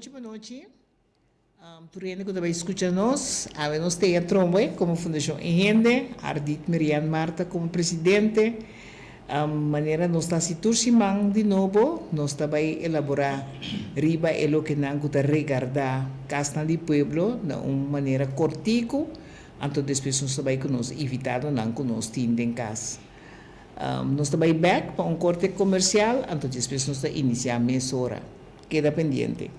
boa noite. Por ainda que vai escutar-nos, nós temos a Tromboe como Fundação Enrende, Ardit Miriam Marta como presidente. Maneira nós está se turcimang de novo, nós também elaborar riba o que não está regardar casa de pueblo de uma maneira cortico, então depois nós também que nós evitado não que nós tindem casa. Nós também back para corte comercial, então depois nós iniciar a mesura. Queda pendiente.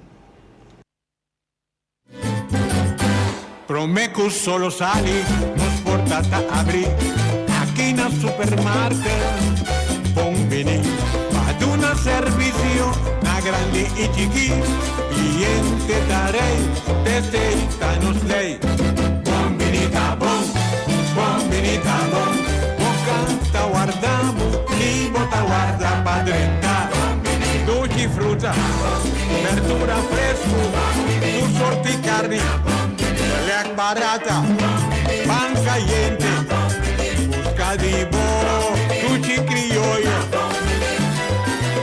Promecus solo sali, nos portata abri, aqui na supermarket, conveni, ad una servicio, na grande e chiqui, cliente darei, testeita nos lei, bombinita bom, bocanta guardamos, li bota guarda padrenta, dolci frutta, verdura fresco, tu sorti carne, leak barata, pan caliente, buscadivo, sushi criollo,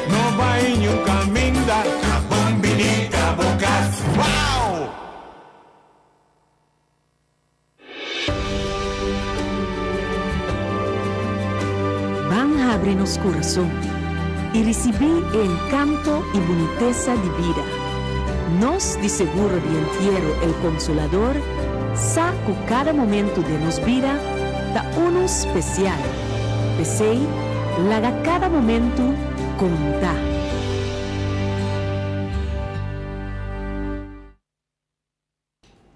no vai ni un caminda, a bombinita bocas, wow! Van abre nos corazón y recibí el encanto y boniteza de vida. Nos de seguro de entierro el Consolador, saco cada momento de nos vida da uno especial. Pesei, laga cada momento conta.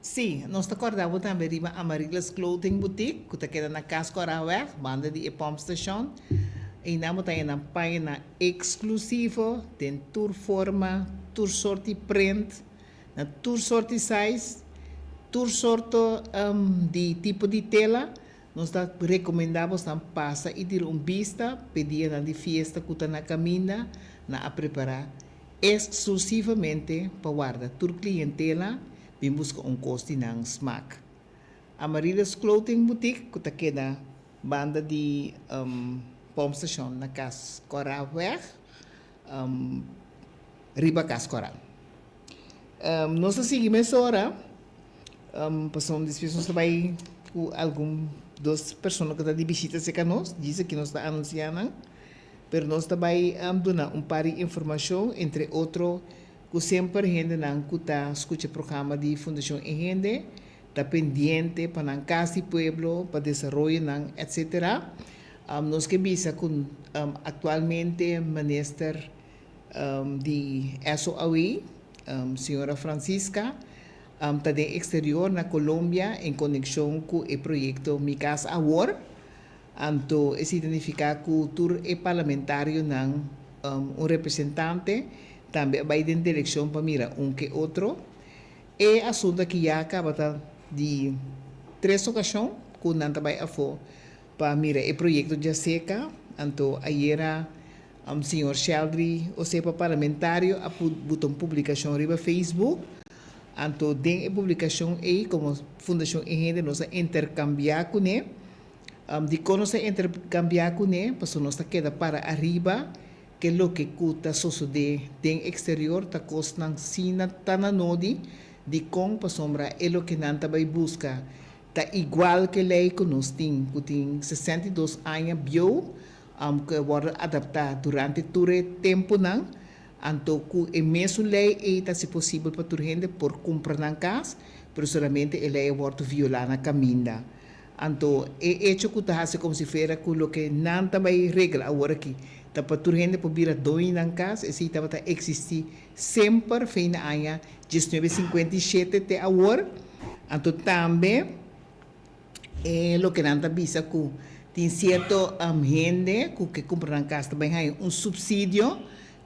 Sim, nós acordamos também de Amaryllis Clothing Boutique, que queda na Cascoraweg, banda de Pump Station. E nós temos uma página exclusiva, tem tour forma, tour sorte print, na tour sorte size, tour sorte de tipo de tela. Nós recomendamos que passa e ter vista, pedir na de fiesta que está na caminha, na a preparar exclusivamente para guardar tour clientela, bem busca custo ng smack. Amaryllis Clothing Boutique, que queda banda de Pump Station na Cascoraweg, riba Cascoral. Nós seguimos agora, passamos discussões também com duas pessoas que estão de visita a nós, dizem que nós estamos anunciando, mas nós também damos par de informação, entre outros, que sempre gente não está escutando o programa de Fundação Enrende, está pendiente para a casa e pueblo, para desenvolver, etc. Nós que visa com atualmente minister de SOAW, senhora Francisca, está de exterior na Colômbia em conexão com o projeto Mi Casa Award. Então, isso significa que o tour é parlamentário não representante, também vai de direção para mirar que outro. E assunto que já acaba de 3 ocasiões, que não vai a for para mirar o projeto de seca. Então, ayer senhor Sheldry, o sepa parlamentário, a botou publicação riba Facebook. Então, tem a publicação aí, como Fundação Enrende, nós intercambiar com ele. De quando nós intercambiar com ele, porque nós queda para arriba, que lo que cuta sucede den exterior, ta costan sina tananodi, de com para sombra, é lo que não vai buscar. Ta igual que lei que nós temos, que tem 62 anos, bio, que vai adaptar durante todo o tempo, não. Então, a mesma lei é se possível para toda gente por comprar na casa, mas solamente a lei vai violar na caminha. Então, é hecho que está como se fosse o que não vai regra agora aqui. Para toda gente poder doar na casa, assim vai existir sempre, fim de ano, 1957 até agora. Então, também, é o que não está visa que tem certo gente que compra na casa também tem subsídio.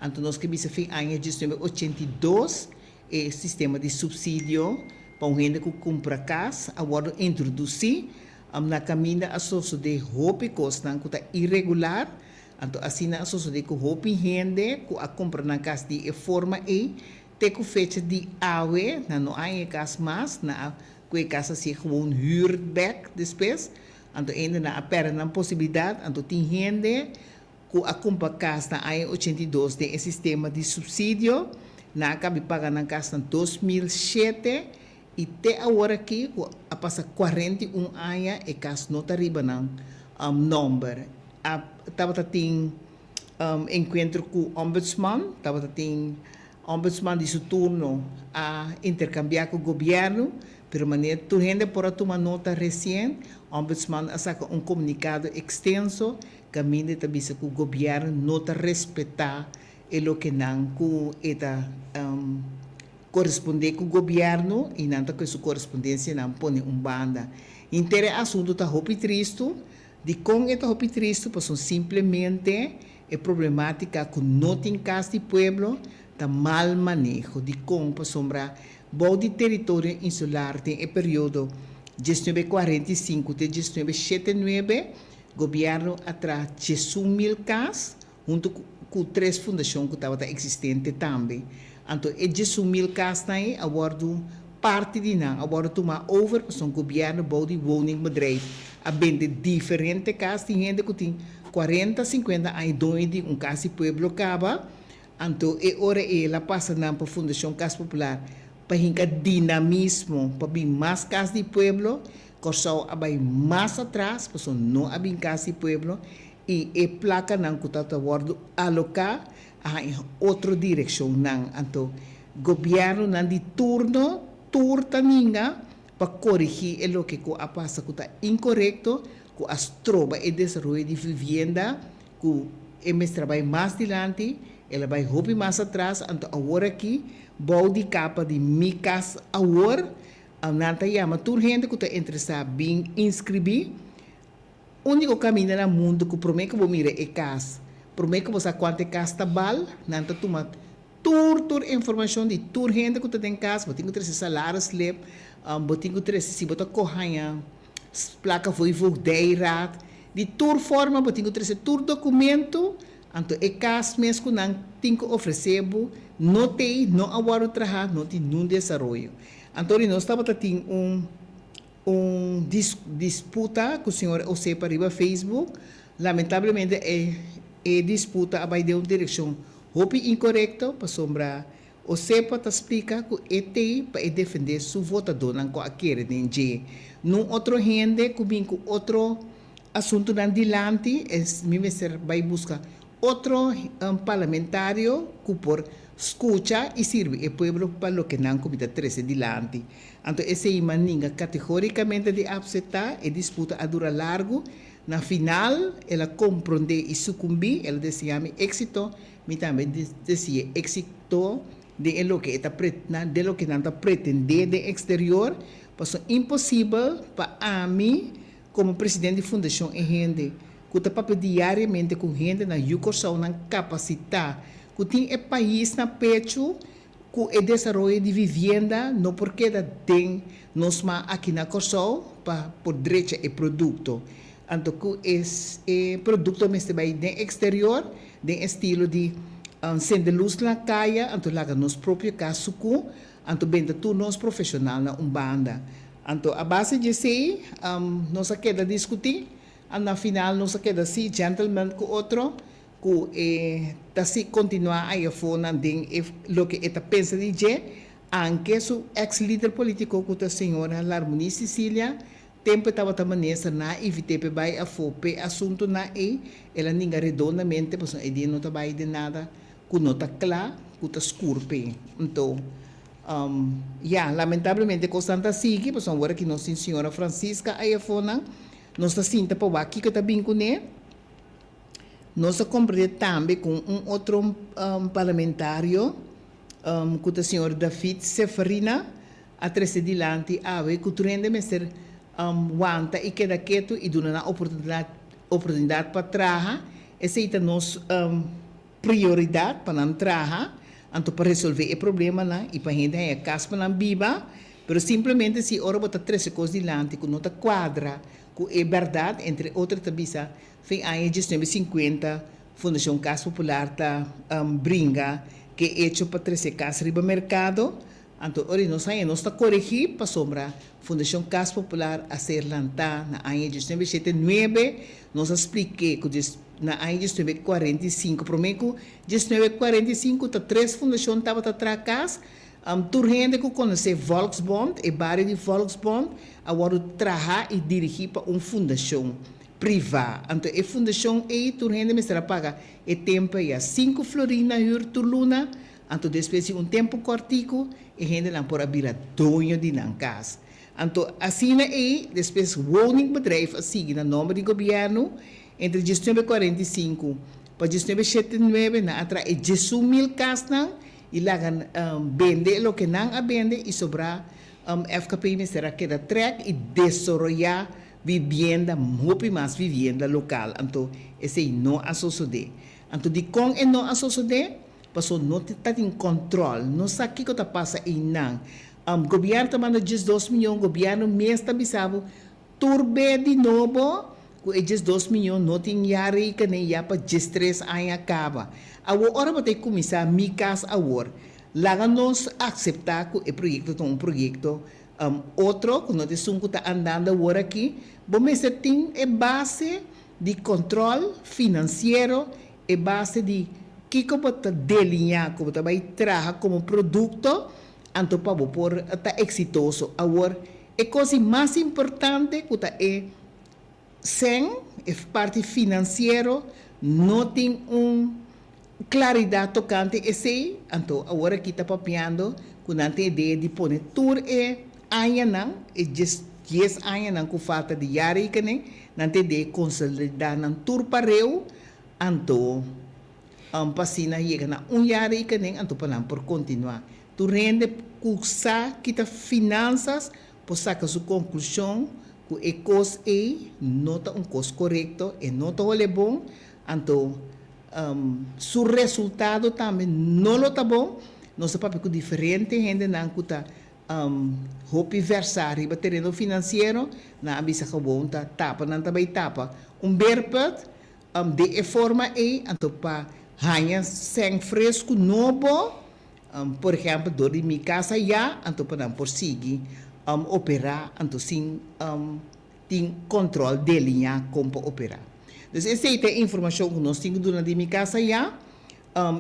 Então, nós que visa fim de ano, 1982, é sistema de subsídio para gente que compra casa, agora introduzir na caminha a source de roupa que está irregular. Então, assim, a sociedade que roupa gente que a compra na casa de forma e tem que fecha de awe, não há casa mais, na que casa se gewoon huur back depois. Então, ainda na pera na possibilidade, então tem gente que a compra casa na 82 tem sistema de subsídio. na acabei pagando a casa em 2007 e até agora aqui a passa 41 anos e casa não está arriba não number. Estava tendo encontro com o ombudsman, estava tendo ombudsman de seu turno a intercambiar com o governo, pero maneira tu gente por tomar nota recente, o ombudsman a sacar comunicado extenso, caminho de que o governo nota respeitar o que não com eta corresponder com o governo e não com sua correspondência não põe banda. Intere assunto tá hopi triste, de com eta hopi triste, pois simplesmente é problemática com não tem casa de pueblo, tá mal manejo de com para sombra bom de território insular tem período de 1945 até 1979, governo atrás de 1.000 casas, junto com 3 fundações que estavam existentes também. Então, é de 1.000 casas aí, agora parte de não, agora tomar over, porque o governo bom de woningbedrijf, a vender diferentes casas, tem gente que tem 40, 50 anos, de casa de pueblo acaba, então, é hora ela passa para a Fundação Casa Popular, para hincar dinamismo, para vir mais casa de pueblo, corso abai mais atrás, porque não há casa de pueblo, e a placa não que está alocar em outra direção não. Então, governo não de turno, turta ninguém, para corrigir o que passa que está incorreto, que as trova e desenvolvimento de vivenda, que é mais trabalho mais adiante, ela vai roubar mais atrás, então agora aqui, bom de capa de minha casa agora, nanta chama toda gente que está interessada em inscrever. O único caminho no mundo que promete que vou mirar é casa. Promete que você quanto casa está bal, nanta toma toda informação de toda gente que está em casa, você tem que ter salário slip, você tem que ter se você correr placa foi deirad, de toda forma você tem que ter todo documento. Então, é caso mesmo que não tem que oferecer, não tem, não agora trabalhar, não tem nenhum desenvolvimento. Então, nós estamos tendo disputa com o senhor José Pariba Facebook. Lamentavelmente, é disputa vai de uma direção incorreta, para sombra o CEPA explica que ETI para defender seu votador, não qualquer ninguém. Não outro gente, com outro assunto adiante, o ministro vai buscar outro parlamentário que por escuta e sirve o povo para o que não comida 13 adiante. Então, esse maninga categoricamente de aceitar e disputa a dura largo. Na final, ela compreende e sucumbir, ela deseja êxito, mas também deseja êxito de lo que não está pretender de exterior, porque é impossível para mim, como presidente de fundação e gente, que está papel diariamente com gente na Yucosão, na capacitar, que tem o país na pecho, que o desenvolvimento de vivenda, não porque tem nós aqui na Corsão, para por direito e produto. Então, que esse produto mesmo vai de exterior, de estilo de sem de luz na caia, então lá nos próprio caso, então bem de tudo nós profissional na banda. Então, a base de si, nós queda discutir, na final nós queda assim, gentleman com outro, que se continuar a fona de lo que está pensa de je, anche su ex-líder político que a senhora Larmoni Cecília, tempo estava também na evite vai a fope assunto na ela ninguém redondamente, pois ele não trabalha de nada, que não está claro, que está escurpe. Então, lamentavelmente, constante sigue, pois agora que nossa senhora Francisca aí fona, nós está sinta para aqui que está bem com ele. Nós compreendemos também com outro parlamentário, com o senhor David Seferina, a três adiante, que o trem de ser wanta e queda quieto e dona a oportunidade para trabalhar. Essa é a nossa prioridade para não trabalhar, então para resolver o problema lá e para a gente é caso para não viva, mas simplesmente se ora botar três coisas adiante, que não está quadra, que é verdade, entre outras tabisa, foi em 1950, Fundação Casa Popular está brinca, que é hecho para 13 casas riba mercado, Anto, ori nós aí nós está corrigir para sombra Fundação Casa Popular a ser lançada na ano de 1979, nós expliquei que na ano de 1945, prometo, de 1945 tá três fundações estava atrás, turrende que conhece Volksbond, e barrio de Volksbond, agora trabalhar e dirigir para uma fundação privada. Então, a fundação aí turrende me será paga e tempo é 5 florina por luna, então depois de tempo cortico, e gente não por abrir dono de na casa. Então, assim aí, depois woningbedrijf assim, no nome do governo, entre 1945 para 1979, na atra e 10.000 casas, e lá vende o que não vende, e sobra FKP me será que da track e desarrollar vivienda, muito mais vivienda local. Então, esse não associado. Então, de com e não associado, passou não está em controle, não sabe o que está passando aí não. Governo está mandando 2 milhões, governo mês está bisavo, turbe de novo, com esses 2 milhões não tem yari que nem ya para 13 anos acaba. Agora vai ter que começar a minha casa agora. Lá nós aceitar que o projeto é um projeto outro, que nós estamos andando agora aqui, vamos ter a base de controle financeiro, a base de que como está delinear, como está vai trabalhar como produto, então para por estar exitoso. Agora, a coisa mais importante que é sem a parte financeira, não tem claridade tocante esse, então agora aqui está papiando com a ideia de pôr tudo é anos, e 10 anos com falta de yari que nem, não tem ideia de consolidar não tudo para eu, então passina chega na yari que nem, então para por continuar. Tu rende cursa que tá finanças, por sacar sua conclusão, que a coisa é nota coisa correto e nota o bom, então su resultado também não está bom, nosso papel é diferente, gente não está hope versar riba terreno financeiro, na avisa que bom tá tapa, não tá bem tapa, berpet de forma é, então para ganhar sem fresco novo, por exemplo, dor de minha casa já, então para por seguir operar, então sim tem controle de linha como operar. Então, essa é a informação que nós temos durante minha casa já,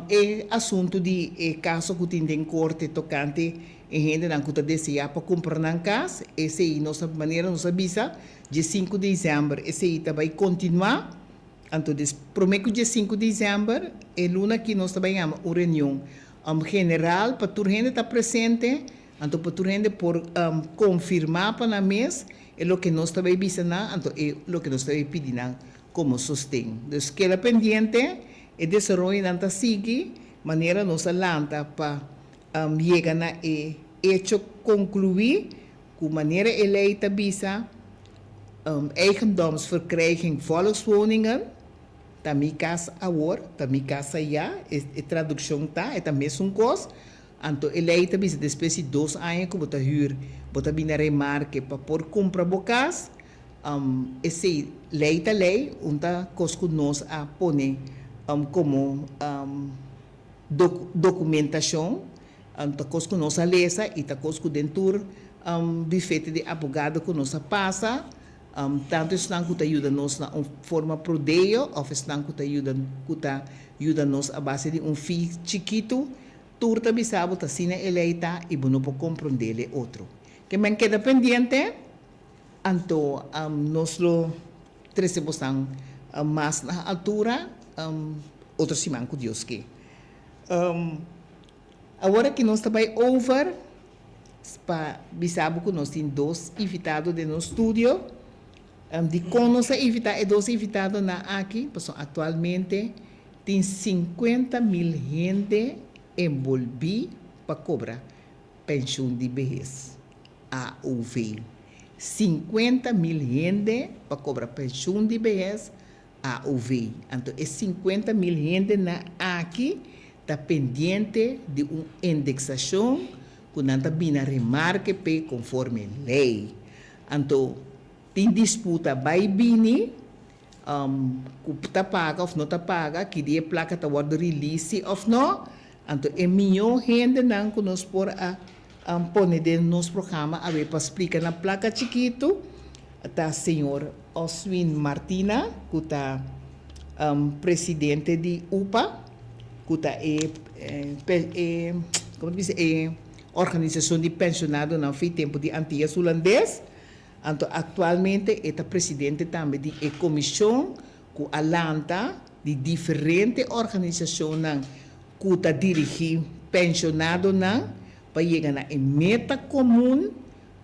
é assunto de caso que tem em corte tocante e gente não que deseja para comprar na casa, essa é a nossa maneira, nossa visa, de 5 de dezembro, essa aí vai continuar, então prometo que dia 5 de dezembro, é luna que nós também temos uma reunião general para toda gente estar presente, então para toda gente por confirmar para a mesa, é o que nós também visando, então é o que nós também pedimos como sostém. Então, que é pendiente, e desarrollo não sigue, maneira nossa lanta para chegar na hecho concluir, com maneira eleita bisa, eigendomsverkrijging volkswoningen, também casa agora, também casa já, a tradução tá, é também um coisa, então eleita bisa depois de 2 anos que você hyr, você vir na remarque para por comprar bocas, esse lei, onde coisa que nós a põe como documentação, a coisa que nós a lesa e a coisa que dentro bufete de advogado que nós passa, tanto estão que ajuda nós na forma prodeio, ou estão que ajuda nós a base de fee chiquito, turta bisabo ta sina eleita e não pode compreender outro. Que me queda pendiente, anto nós lo trecemos mais na altura, outro simão com Deus que. Agora que nós também over, para bisabo que nós temos 2 invitados de nosso estúdio, de como nós invitados, 2 invitados na aqui, atualmente tem 50.000 gente envolvida para cobrar pensão de vejez, AUV. 50.000 gente para cobrar pensão de vejez, AUV. Então, é 50.000 gente na aqui está pendente de uma indexação que não está bem na remarque conforme lei. Então, tem disputa vai bini, que está paga ou não está paga, que dia placa está word release ou não. Então, é melhor gente não que nós por a pone de nosso programa a ver para explicar na placa chiquito tá senhor Oswin Martina que tá presidente de UPA que tá como diz organização de pensionados não fez tempo de Antillas Holandês. Então, atualmente é presidente também de comissão que alanta de diferentes organizações que está dirigindo pensionados para chegar na meta comum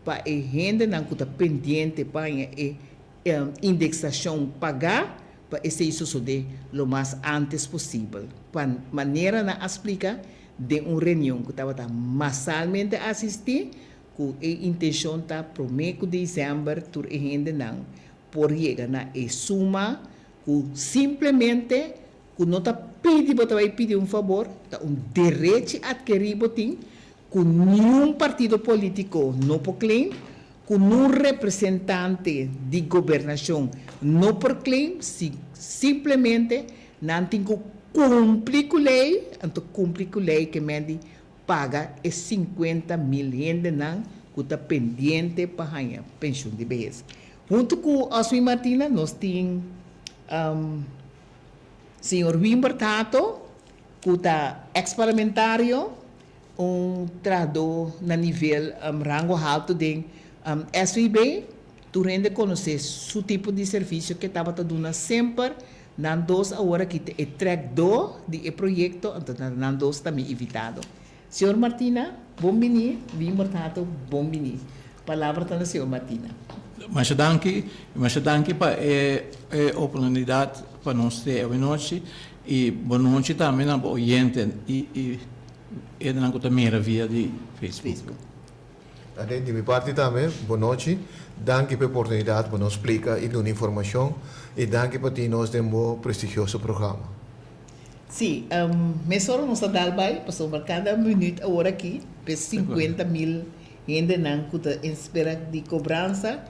para a gente que está pendente para a indexação pagar para esse suceder o mais antes possível. Para maneira na explica de uma reunião que estava massalmente assistir, com a intenção está para o mês de dezembro, por a gente não por chegar na suma, que simplesmente que não está pedindo, vai pedir um favor, está direito adquirido, que nenhum partido político não proclama, que nenhum representante de governação não proclama, simplesmente não tem que cumprir com a lei, então cumprir com a lei que me paga 50 mil gente que está pendente para a pensão de vejez. Junto com Oswin Martina, nós temos senhor Wimber Tato, que está ex-parlamentário, trabalhador no nível rango alto de SVB, tu rende conhecer o tipo de serviço que estava dando sempre, nas 2 horas que é trabalhador do projeto, então nas 2 também evitado. Senhor Martina, bom-vindo. Wimber Tato, bom-vindo. Palavra está na senhor Martina. Mas danke para a oportunidade para nós ter hoje noite e boa noite também ao oyente e na também via de Facebook. De minha parte também, boa noite. Danke pela oportunidade para nos explicar e dar informação e danke por ter nós um prestigioso programa. Sim, mesmo não está dando bem, passou por cada minuto agora aqui, 50 mil gente não que espera de cobrança,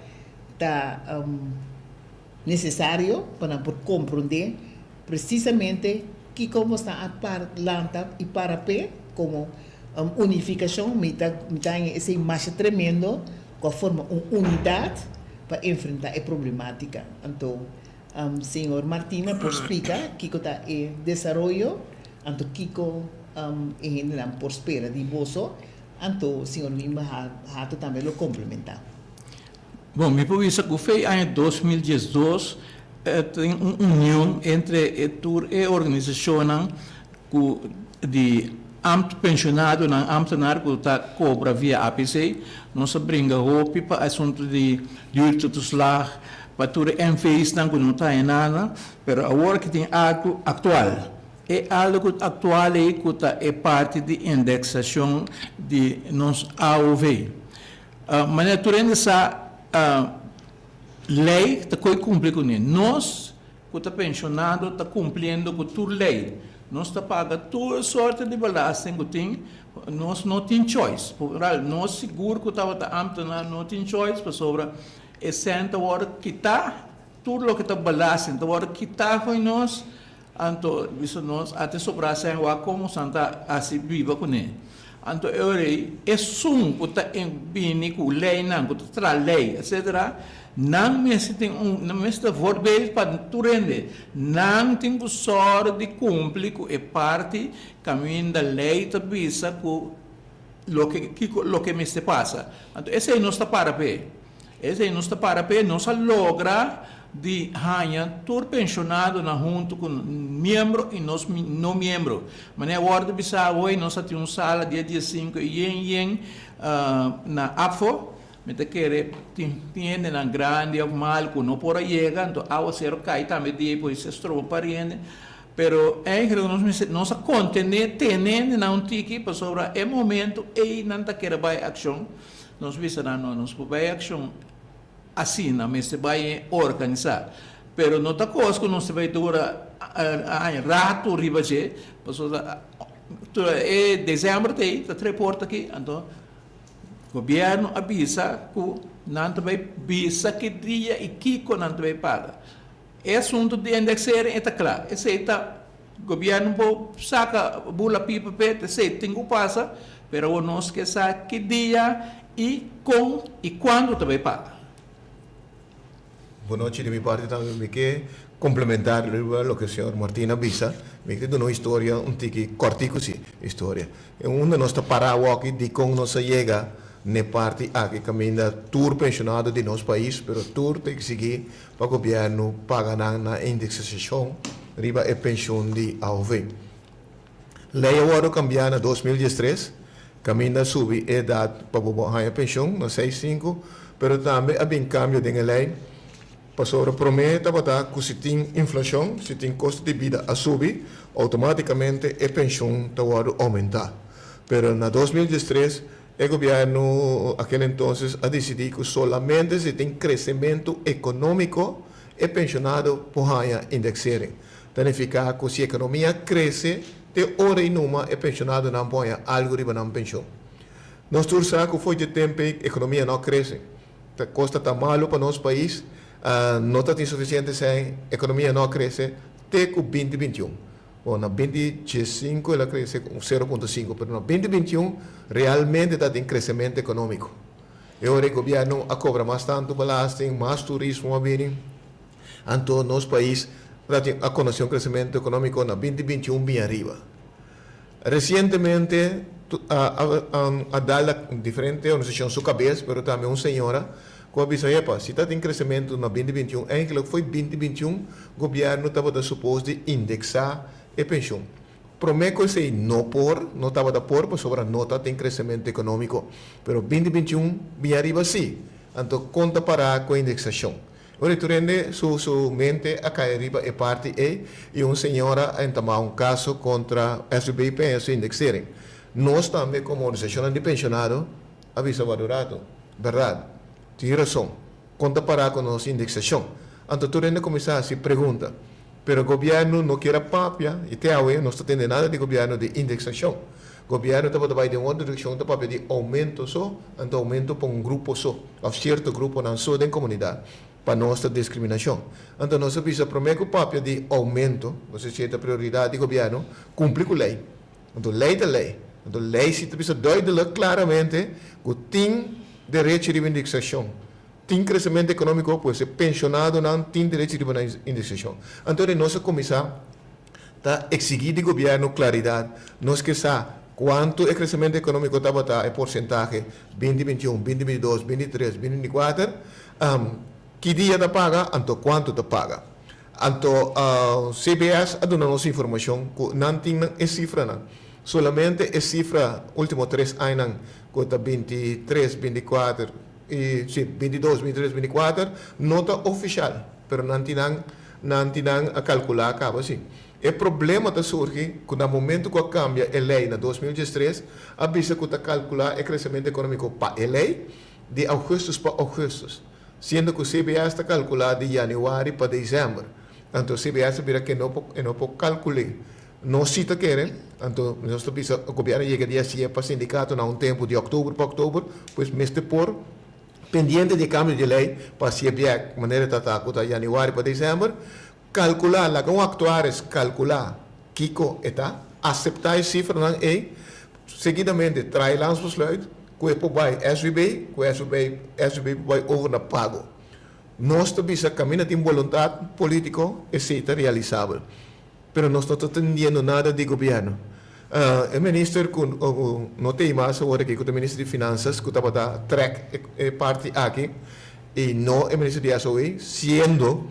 está necessário para compreender precisamente que como está a planta e para pé como unificação, me tem essa imagem tremendo que forma uma unidade para enfrentar a problemática. Então, senhor Martina, por explicar que está o desenvolvimento, então Kiko por espera de bolso, então senhor Wimber Tato também lo complementar. Bom, me parece que foi em 2012 tem uma união entre a organização de amto pensionado na amtenar que está cobra via APC, nós brinca roupa para assunto de direito do slag, para tudo MFIs não está em nada, mas agora que tem algo atual. É algo atual que é parte de indexação de nos AOV. Mas naturalmente essa lei está cumprindo com isso. Nós, que está pensionado, está cumprindo com toda a lei. Nós está pagando toda sorte de balastro que tem, nós não temos choice. Nós seguro que estava não temos choice para sobre essa hora que está tudo o que está balastro, então hora que está com nós, então isso nós até sobrar sem como santa assim viva com ele. Então eu é sum que está em bem com lei não, que está lei, etc. Não me tem não me está vorbel para tu rende, não tem que sorte de cumprir com a parte caminho da lei da bisa com lo que me se passa. Então esse é nosso para pé. Esse é nosso para pé, nós logra de ganhar todo pensionado na junto com membro e nós não membro. Mas é hora de bisa hoje nós temos uma sala dia 5 e na AFO. Me te querer tiene na grande mal que não por chega, então ao ser cai também depois se estropa pariente, pero nós contener tenen na tiki para sobre é momento e não tá querer vai ação, nós visa nós vai ação assim, na mas se vai organizar, pero não tá coisa que não se vai dura rato ribaje, para sobre é dezembro tem tá reporta aqui, então o governo avisa que não vai visa que dia e que não vai pagar. É assunto de indexar está claro. Esse está governo bo saca bula pipa pete sei tengo passa, pero nós que sa que dia e com e quando também paga. Boa noite, de minha parte também me quer complementar o que o senhor Martina Bisa me quer dar uma história um tique cortico sim, história. Onde nós está parado aqui de como nós chega na parte aqui caminha tour pensionado de nosso país, pero tour tem que seguir para o governo pagar na indexação riba a pensão de AOV. Lei agora cambiar na 2013, caminha subir a idade para a pensão na 65, pero também há bem cambio de lei. Passou a prometa que se tem inflação, se tem custo de vida a subir, automaticamente a pensão vai aumentar. Pero na 2013, o governo, aquele entonces, a decidir que solamente se tem crescimento econômico, o pensionado pode indexar. Significa que se a economia cresce, de hora e numa, o pensionado não põe algo riba na pensão. Nós sabemos que foi de tempo que a economia não cresce. A costa está malo para nosso país. Não está suficiente se a economia não cresce até o 2021. Bom, na 2025 ela cresce com 0,5, mas na 2021 realmente está em crescimento econômico. E agora o governo cobra mais tanto belasting, mais turismo a vir. Então, nosso país a conhecer um crescimento econômico na 2021 bem arriba. Recentemente, a dar diferente organização sua cabeça, mas também uma senhora que avisa, se está em crescimento na 2021, que foi 2021, o governo estava suposto de indexar a pensão. Prometo que não estava da por, mas sobre a nota tem crescimento econômico, mas 2021 bem arriba sim. Então, conta para com a indexação. Ora, tu rende sua mente a cair riba e parte e uma senhora a tomar um caso contra SB e PS indexarem. Nós também, como organização de pensionado, avisa valorado. Verdade? Tem razão. Conta para com a nossa indexação. Então, tu rende começar a se pergunta, pero o governo não quer papia, e até agora não está tendo nada de governo de indexação. O governo está para de uma direção para pedir aumento só, então aumento para um grupo só, a certo grupo não só da comunidade. Para nossa discriminação. Então, nós precisamos prometer o papel de aumento, você tem a prioridade do governo, cumprir com a lei. Então, lei da lei. Então, lei se precisa doidar claramente que tem direito de indexação. Tem crescimento econômico, pois pensionado não tem direito de indexação. Então, nós começamos a exigir do governo claridade. Nós que sabemos quanto o crescimento econômico estava a porcentagem 2021, 2022, 2023, 2024, que dia te paga, então quanto te paga. Então, CBS dá nossa informação que não tem a cifra. Não. Solamente a cifra, últimos 3 anos, que está 23, 24, 22, 23, 24, nota oficial, mas não tem a calcular, acaba assim. O problema está surge que no momento que cambia a lei na 2013, avisa que está calcular o crescimento econômico para a lei de agosto para agosto. Sendo que o CBS está calculado de janeiro para dezembro. Então, o CBS vira que não pode calcular. Não cita querem, então, nós precisamos, o governo chega a dia para o sindicato na tempo de outubro para outubro, pois mês depois, pendiente de cambio de lei, para se ver de maneira que está janeiro para dezembro, calcular, lá com actuários, calcular, Kiko está, aceitar a cifra e, seguidamente, traz lá os besluit, que vai SUB, que SUB vai over na pago. Nós precisamos caminhar de vontade política e ser realizável. Mas nós não estamos entendendo nada do governo. O ministro, não tem mais agora aqui, o ministro de Finanças, que estava a track parte aqui, e não o ministro de SOE, sendo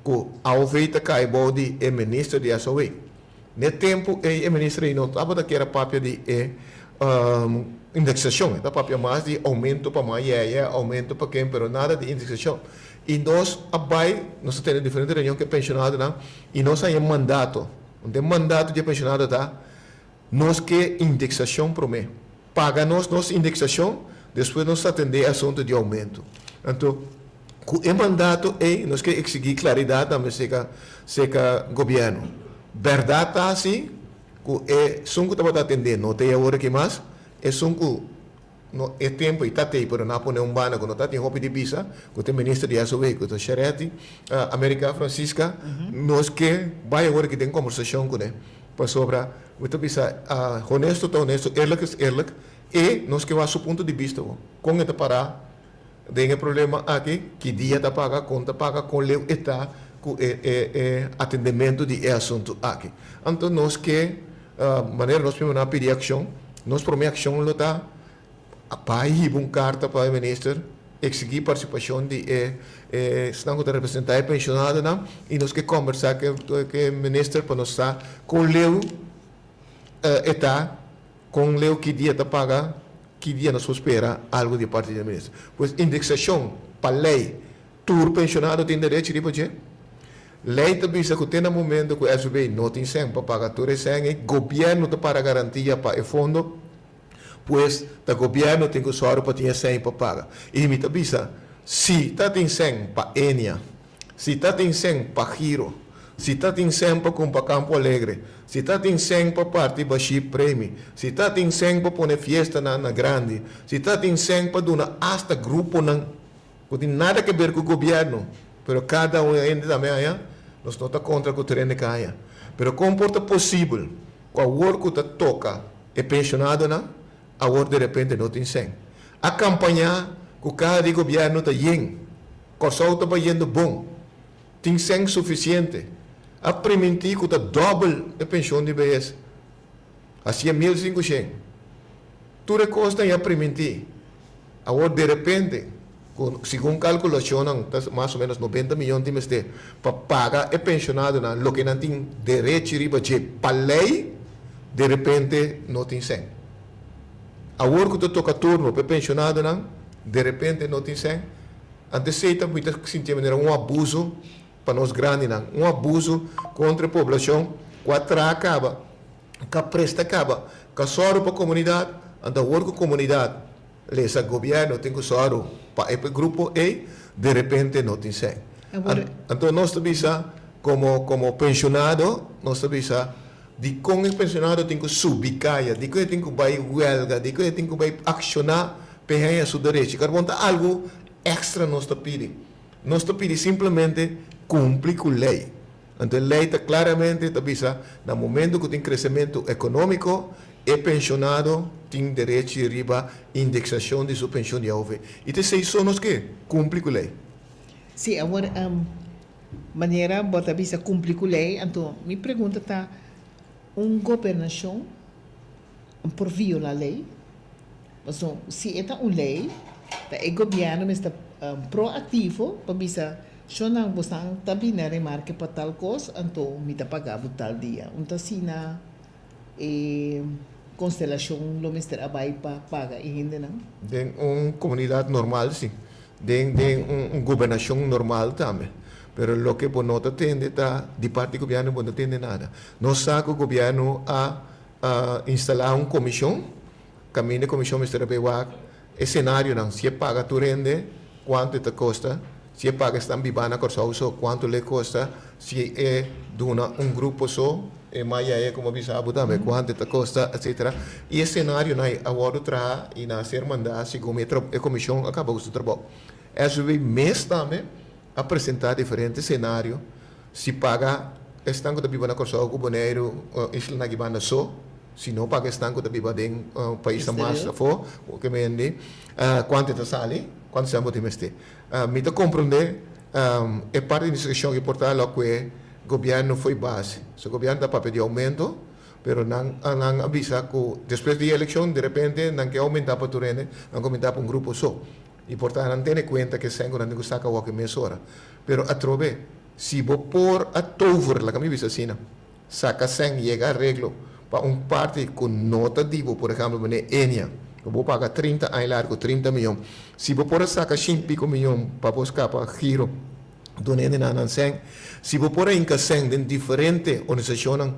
que a oveita cai bode o ministro de SOE. No tempo, o ministro não estava daquela papel de indexação, está papel mais de aumento para mais, aumento para quem, mas nada de indexação. E nós, nós temos diferentes reuniões que pensionado, não? E nós temos mandato. O mandato de pensionado está, nós que indexação promete. Paga nossa indexação, depois nós atender assunto de aumento. Então, o mandato é, nós que exigir claridade também seca governo. Verdade está assim, que é sunco estava atendendo, não tem agora que mais, é sunco no é tempo e tatei para não pôr um bana quando tatei hopi de visa com o ministro de ASOE com o Charete América Francisca nós que vai agora que tem conversação com ele para sobre muito visa honesto eerlijk e nós que vai seu ponto de vista com ele parar tem problema aqui que dia tá paga conta paga com leu está com atendimento de assunto aqui então nós que maneira nós primeiro pedir ação nós promete ação lo tá pai uma carta para o ministro exigir participação de estão com representar pensionado não e nós que conversar que o ministro para nós estar com leu está com leu que dia tá paga que dia nós espera algo de parte do ministro pois indexação para lei tur pensionado tem direito de fazer lei também se que tem no momento que o SB não tem sem para pagar tur sem governo tá para garantia para o fundo pois o governo tem que usar para ter 100 para pagar. E me avisa, se está tem 100 para Enia, se está tem 100 para Giro, se está tem 100 para comprar Campo Alegre, se está tem 100 para parte para Chip Prêmio, se está tem 100 para pôr fiesta na grande, se está tem 100 para dar hasta grupo não tem nada a ver com o governo, mas cada um ainda também nós não está contra que o trem caia. Mas como é possível, com o work que toca é pensionado não? Agora de repente não tem 100. A campanha que cada governo está indo, o pessoal está indo bom, tem 100 suficiente. A permitir que está doble a pensão de BS. Assim é 1.500. Tudo custa a permitir. Agora de repente, segundo calculação, mais ou menos 90 milhões de meses para pagar a pensionado, o que não tem direito de para lei, de repente não tem 100. Agora que tu toca turno para pensionado, não, de repente não tem 100. Anteceita, muitas sentir um abuso para nós grandes, não, um abuso contra a população, que acaba, que presta acaba, que soro para a comunidade, então agora que a comunidade, esse governo tem que soro para o grupo E, de repente não tem 100. Então nós também, como pensionado, nós também de com o pensionado tem que subir caia, de que tem que vai huelga, de que tem que vai accionar para seu direito. Quer algo extra nós te pede. Nós te pede simplesmente cumprir com a lei. Então a lei está claramente no momento que tem crescimento econômico, o pensionado tem direito de riba indexação de sua pensão de AOV. E te sei só nós que cumprir com a lei. Sim, agora maneira bota bisa cumprir com a lei. Então me pergunta tá governação por violar a lei, mas se é uma lei, o governo está proativo para bisa, se não você está vindo remarque para tal coisa, então me está pagando tal dia, então assim na constelação lo mister abai para pagar ainda não? Tem uma comunidade normal sim, tem uma governação normal também. Pero lo que por nota tende está de parte do governo não tende nada. Nós sabe que o governo a instalar uma comissão, caminho de comissão Mr. Bewak, o cenário não, se paga tu rende, quanto te custa, se paga estão vivendo a quanto lhe custa, se é de um grupo só, e mais é como bisabo também, quanto te custa, etc. E o cenário não é agora traz e na ser mandado, segundo a comissão acaba o seu trabalho. Esse mês também, apresentar diferentes cenários, se paga estanco da biba na corso o boneiro isla na gibana só, se não paga estanco da biba em país mais fo, o que me ende, quanto está sali, quanto se amo timeste. Me te compreender, é parte da discussão que portar lá que o governo foi base, o governo dá papel de aumento, pero não avisa que depois da eleição de repente não quer aumentar para o rende, não aumentar para grupo só. E portanto não tem conta que sengo não saca o que mesora. Pero a trove, se vou por a tover la que me visa assim, saca sem chega arreglo para parte com nota divo, por exemplo, na Enia, eu vou pagar 30 anos largo, 30 milhões. Se vou por a saca 5 milhões para buscar para giro, do Enia na sem, se vou por a inca sem de diferente organização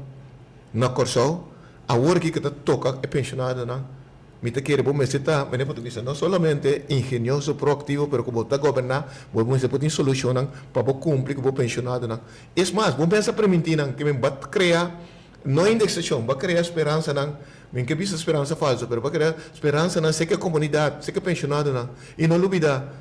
na corso, a work que toca é pensionado não. Me te quiere bom está, me ponto vista não somente ingenioso, proactivo, pero como está governar, vamos poder solucionar para cumprir com o pensionado não. É mais, vamos pensar permitir que me vai criar não indexação, vai criar esperança não Men que visa esperança falsa, pero para criar esperança na seca comunidade, seca pensionado na. E não olvidar,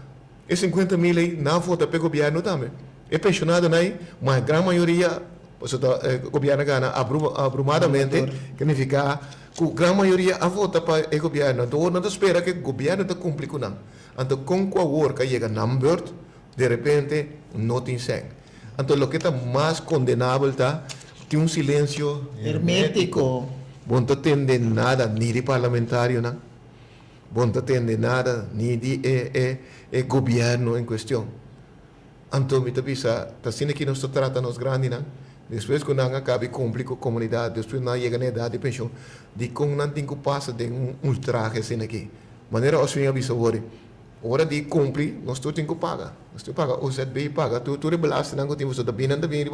é 50 mil aí, na volta para o governo também. É pensionado aí, mas a grande maioria, o governo gana abrumadamente, significa que a grande maioria a volta para o governo. Então, não espera que o governo te cumpra com não. Então, com qual work chega number, de repente, não tem sangue. Então, o que está mais condenável está que um silêncio Hermético. Não atende nada, nem de parlamentário, não. Não atende nada, nem de governo em questão. Então, me pensa, está sendo que nós tratamos grandes, não? Depois, quando não acaba cumprir com a comunidade, depois não chega na idade de pensão, de como não tem que passar de ultraje assim aqui. Maneira, os filhos avisam, hora de cumprir, nós temos que pagar. Nós temos que pagar, o ZBI paga. Tu rebelaste, não tem você também, não tem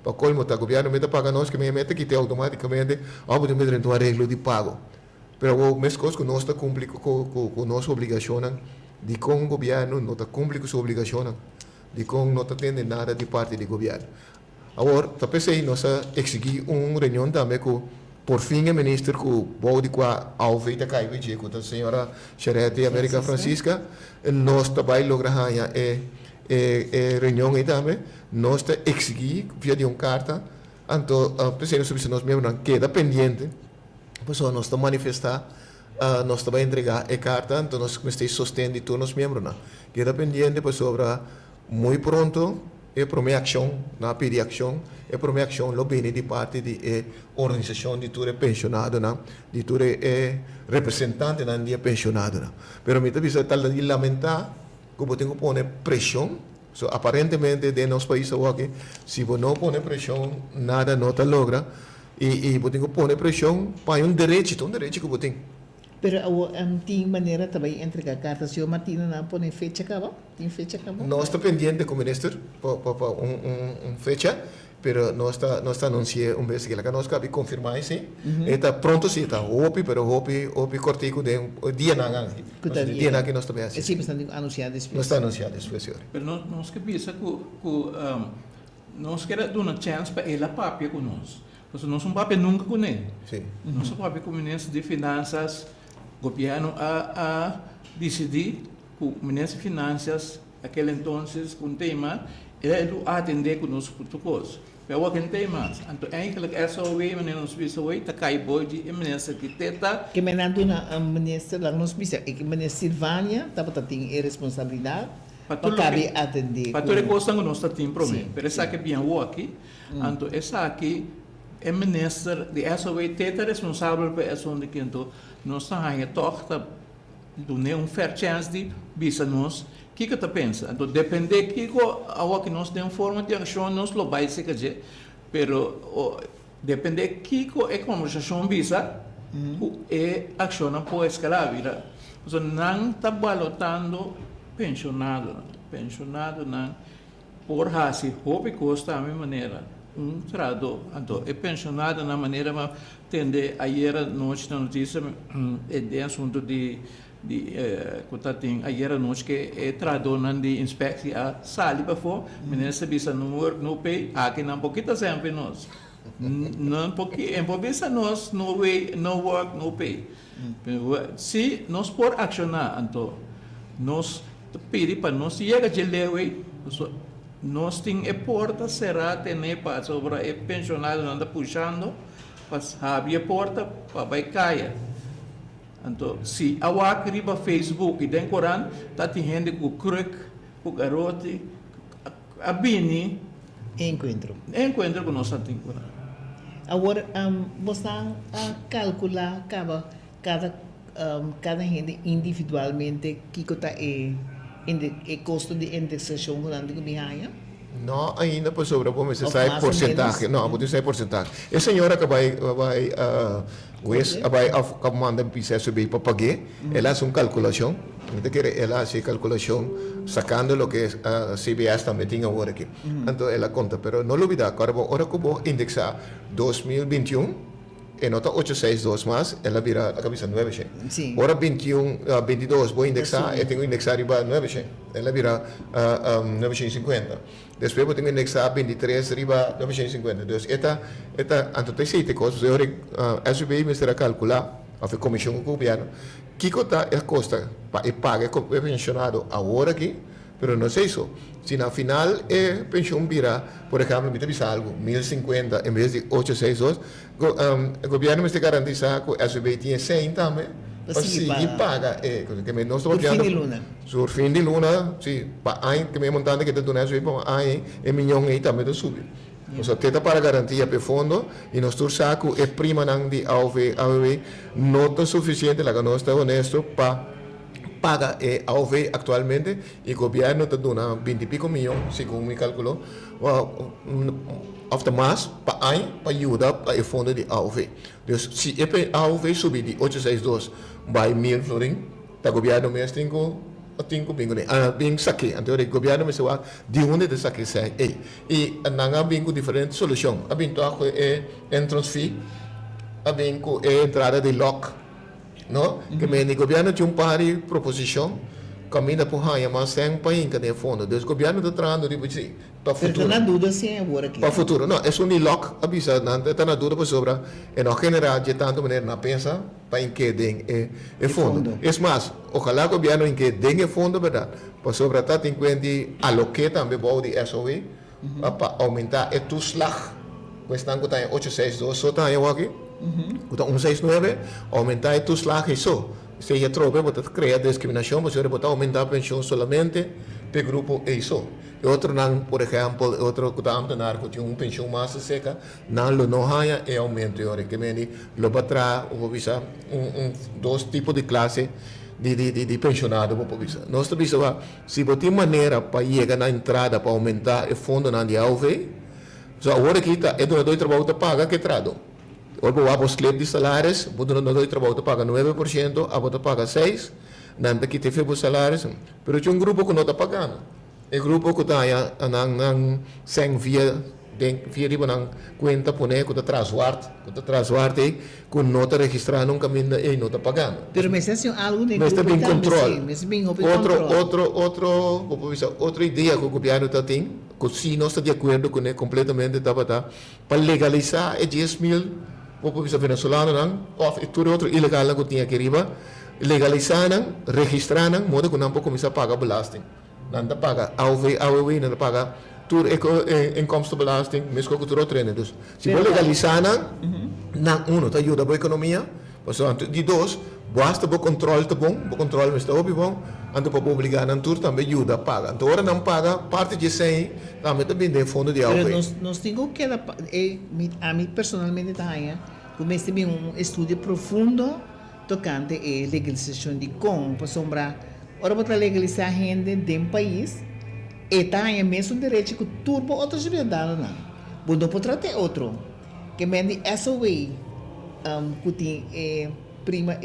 para colmo, o governo mete paga nós, que me mete que tem automaticamente, podemos ter um arreglo de pago. Mas o mesmo coisa que nós está cumprir com nossa obrigação, de com o governo não está cumprir com sua obrigação, de com não está tendo nada de parte do governo. Agora, talvez nós exigir uma reunião também com por fim, o ministro que o de qua alveita caiu de com a senhora Charete América Francisca, nós também logramos reunião aí também, nós exigir via de uma carta, então a presidência dos nossos membros queda pendente, pois nós estamos manifestar, nós também entregar a carta, então nós estamos sustendo de todos os membros, queda pendente, pois sobre muito pronto é para minha ação, na pedir ação, é para minha ação, lo bem de parte de organização de tudo pensionado, de tudo representante na dia pensionado. Pero me também tal de lamentar que eu tenho que pôr pressão, so aparentemente de nosso país aqui, se você não põe pressão, nada não te logra, e eu tenho que pôr pressão para um direito que eu tenho. Pero tem maneira também entregar cartas. Se o Martina não põe fecha acaba, tem fecha acaba. Nós estamos pendentes com o ministro para fecha, pero nós está anunciando vez que nós cabe confirmar isso. Está pronto sim, está hopi cortico de dia na gang. Dia na que nós também assim. Sim, está anunciado isso. Nós está anunciado isso, senhor. Pero nós que pensa que nós queremos dar uma chance para ela papel conosco. Porque nós não papel nunca com ele. Sim. Nós papel com o ministro de Finanças. O governo a decidir que o Ministério de Finanças, aquele então, com o tema, ele atender com os protocolos. Mas o que tem mais? Então, essa way, nós precisamos está caindo de Ministério Arquiteta. Que me não na Ministério, lá nós precisamos, que Ministério Silvânia, tem a responsabilidade para cabe atender. Para toda coisa que nós temos problema. Mas essa que é bem o aqui, então essa aqui é Ministério de essa way, teta responsável por essa onde que então nós estamos torta do fair chance de bisa nós que tu pensa então depende que nós temos forma de ação nós lo vai se quer pero depende que a conversação bisa é ação não pode escalar vira então não está balotando pensionado não por assim hobby custa a mesma maneira trado então é pensionado na maneira mas tende ayer noite na notícia é assunto de que ayer noite que é trado de inspeção a sali para fora menina bisa no pay aqui não pouquita sempre nós não porque em pobisa nós no way no work no pay se nós por accionar então nós pedir para nós chega de lei nós temos a porta será ter para sobre o pensionado anda puxando para abrir a porta para vai cair então se a riba Facebook e den Coran tá tem gente com cruk com garote a bini encontro com nós tem Coran agora você calcular cada gente individualmente que está o custo de indexação quando que ganha? Não, ainda por sobre como se sai porcentagem. Não, pode ser porcentagem. A senhora que vai mandar processo bem para pagar, ela faz uma calculação. Ela faz calculação sacando o que a CBS também tem agora aqui. Então ela conta, pero não olvidar, agora que vou indexar 2021 nota 862 más, ela vira a cabeça 900. Sim. Ahora 22, voy a indexar, tengo que indexar arriba 900, ela vira 950. Después voy a indexar 23 arriba 950. Entonces, antes de 7 cosas, eu SUB me será calcular, a comissão do governo, que custa e paga o pensionado agora aqui, pero não sei isso. Se na final a pensão vira, por exemplo, me diz algo, 1.050 em vez de 862, o governo me garantiza que o SUB tinha 100 também, para seguir paga. Que me nós Por fim de luna. Por fim de luna, sim, para aí que me montando que do SUB, para aí e milhão aí também do subir. O sea, teta para garantia pe fondo e nós saco é prima nang de AOV não está suficiente, la que não está honesto para paga AOV actualmente e o governo está dando 20 e pico milhões, segundo me calculou, after mais para ajudar para o fundo de AOV. Então, se a AOV subir de 862 vai 1.000 florin, o governo mesmo tem bem saque, então o governo me fala de onde de saque sai e nanga bem com diferentes soluções, a bem to entrance fee, a bem com entrada de lock, não? Que o governo tinha pari proposição, caminha por aí, mas sem país que tem fundo, então o governo está trazendo de assim para futuro. Está na dúvida se é agora aqui. Para futuro, não, é só um lock, avisa, não está na dúvida para sobre, e não generar de tanto maneira na pensa para que den fundo. É mais, ojalá o governo que den fundo, verdade? Para sobre a tem que alocar também o de SOE para aumentar o toeslag. Questão que está em 862, só está em aqui, está 169, aumentar o toeslag isso. Se é troca, você cria discriminação, você pode aumentar a pensão solamente para o grupo isso. E outro não, por exemplo, outro que está antenar que tinha pensão mais seca, não há e aumento que me lo para visa dois tipos de classe de pensionado para visa. Nós também se você tem maneira para chegar na entrada para aumentar o fundo na de AOV, so agora que está é do trabalho que paga que trado. Ou para os clientes de salários, você não dá trabalho que paga 9%, a você paga 6%, não tem que ter feito salários, mas tinha grupo que não está pagando. O grupo que está sem via riba nang conta pone que está traswarte, que não está registrando caminho e não está pagando. Pero me está algo de mas está bem controle. Outra ideia que o governo está tendo, que se não está de acordo com ele completamente, para legalizar 10.000 população venezuelana, ou tudo outro ilegal que tinha aqui riba, legalizar, registrar, modo que não pode começar a pagar belasting. Não paga AOV, não paga tudo inkomstenbelasting, mesmo que tudo treino. Dus, se você legalizar, não te ajuda a economia, de dois, basta o controle tá bom, o controle está bom, então para obrigar a tudo também ajuda a pagar. Então agora não paga parte de 100, também tem fundo de AOV. Pero nós temos que a mim personalmente também, comecei estudo profundo tocante a legalização de para sombra. Ora para legalizar a gente de país, e também mesmo direito que turbo outros cidadãos não. Bom, pode tratar outro. Que me essa way que tem prima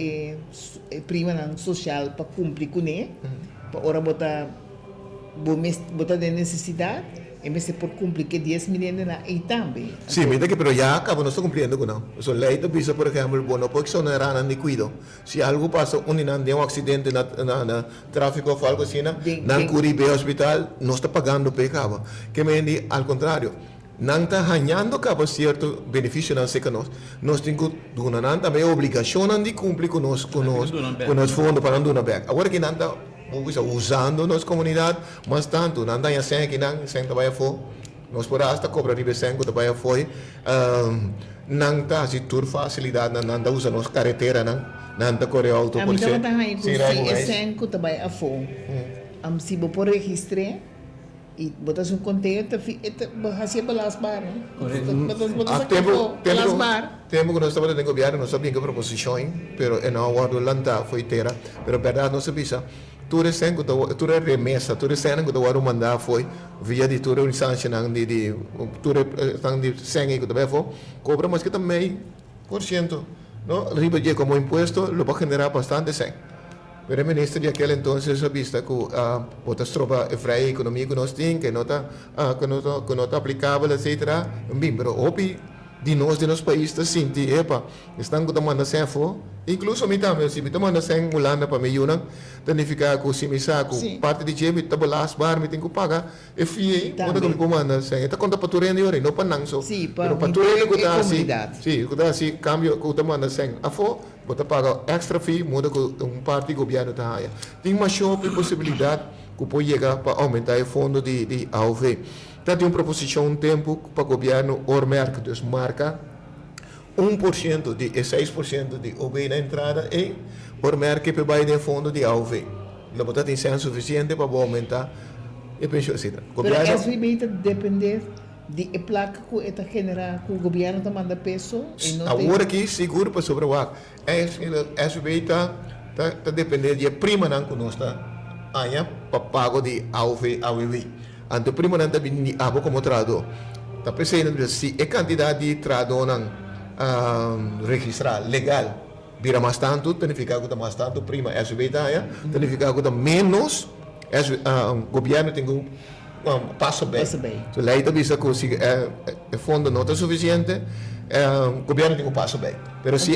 social para cumprir com ele, para ora botar de necessidade, e me se por cumprir que 10 milhões na e também. Sim, mas pero já acaba não está cumprindo com não. So lei da visa, por exemplo, não pode ser na rana de cuido. Se algo passa, tem acidente na tráfico ou algo assim, não curibe hospital, não está pagando pecado. Que me ao contrário, não está ganhando cabo certo benefício não sei que nós temos também a obrigação de cumprir com os fundos para não dar agora que não está usando nossa comunidade, mas tanto não dá sem que não sem trabalhar fora, nós podemos até cobrar de sem que trabalhar fora, não está se tur facilidade não está usando nossa carretera não está correr auto por ser. A mim também é sem que trabalhar fora. Se você pode registrar e botar um conteúdo, assim balas bar, tempo que nós estamos no governo, nós sabíamos que proposições, pero en aguardo lanta foi terra, pero verdade não sabia. Tudo é remessa, tudo é que o mandar foi via de tudo instância de tudo estão de sangue que também foi cobra mas que também % não riba de como imposto lo vai generar bastante sangue. Pero o ministro de aquele entonces vista que outras tropas a freia economia que nós temos que não está aplicável etc. Bem, pero opi de nosso país está senti, estão com demanda sem for, incluso me também, se me demanda sem Holanda para me ayudar, significa que se me saco, parte de gente, tá balas bar, me tem que pagar, e fui, quando que me comanda sem, está conta para turene ore, não para não só. Sim, para turene que tá assim, comunidade. sim, que tá assim, cambio que demanda sem, a for, você paga extra fee, muda que parte do governo tá aí. Tem uma possibilidade que pode chegar para aumentar o fundo de AUV. Tá tem uma proposição um tempo para o governo ormerca, dus marca 1% e 6% de OB na entrada e ormerca para vai de fundo de AUV. Não está tem senso suficiente para aumentar e pensou assim. Mas essa limita depender de placa que está generada, que o governo está mandando peso e não tem... Agora aqui seguro para sobre o ar. Essa limita está dependendo de prima não que nós está aí para pago de AUV. Anto prima não está vindo abo como tradutor. Está pensando se a quantidade de tradutor não registrar legal vira mais tanto, significa que está mais tanto prima essa limita aí, significa que está menos o governo tem um passo bem. So, lá está vista que o fundo não está suficiente, o governo tem um passo bem. Mas se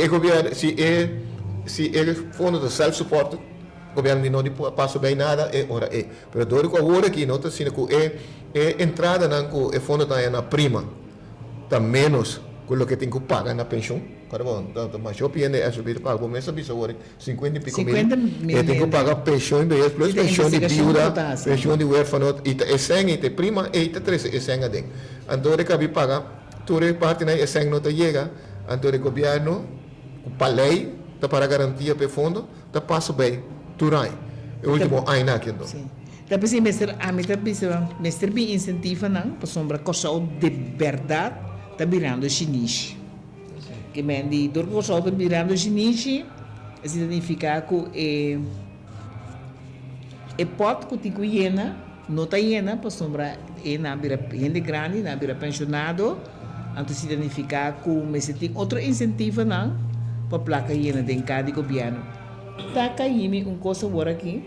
o fundo de self-support, o governo não passo bem nada, é hora é. Mas agora aqui não está sendo que a entrada não o fundo está na prima, está menos que o que tem que pagar na pensão. Mas eu penso que essa vida paga, mas essa agora 50 e pico mil. E tem que pagar pensão em vez, plus pensão de viúva, pensão de huérfano, e sem e prima, e 13 e sem adem. Então, que vai pagar, toda parte na sem não chega, então o governo, para a lei, para garantia para o fundo, está passo bem, turai. O último ano aqui. Tapi se mestre bem incentiva não, para sombra coisa de verdade, está virando chinês. Que mendi dor coisa está virando chinês, significa que pot que tico iena, não está iena, para sombra na vira gente grande, na vira pensionado, então significa que mestre tem outro incentivo não, para placa iena de cada governo. Tá caindo coisa agora aqui.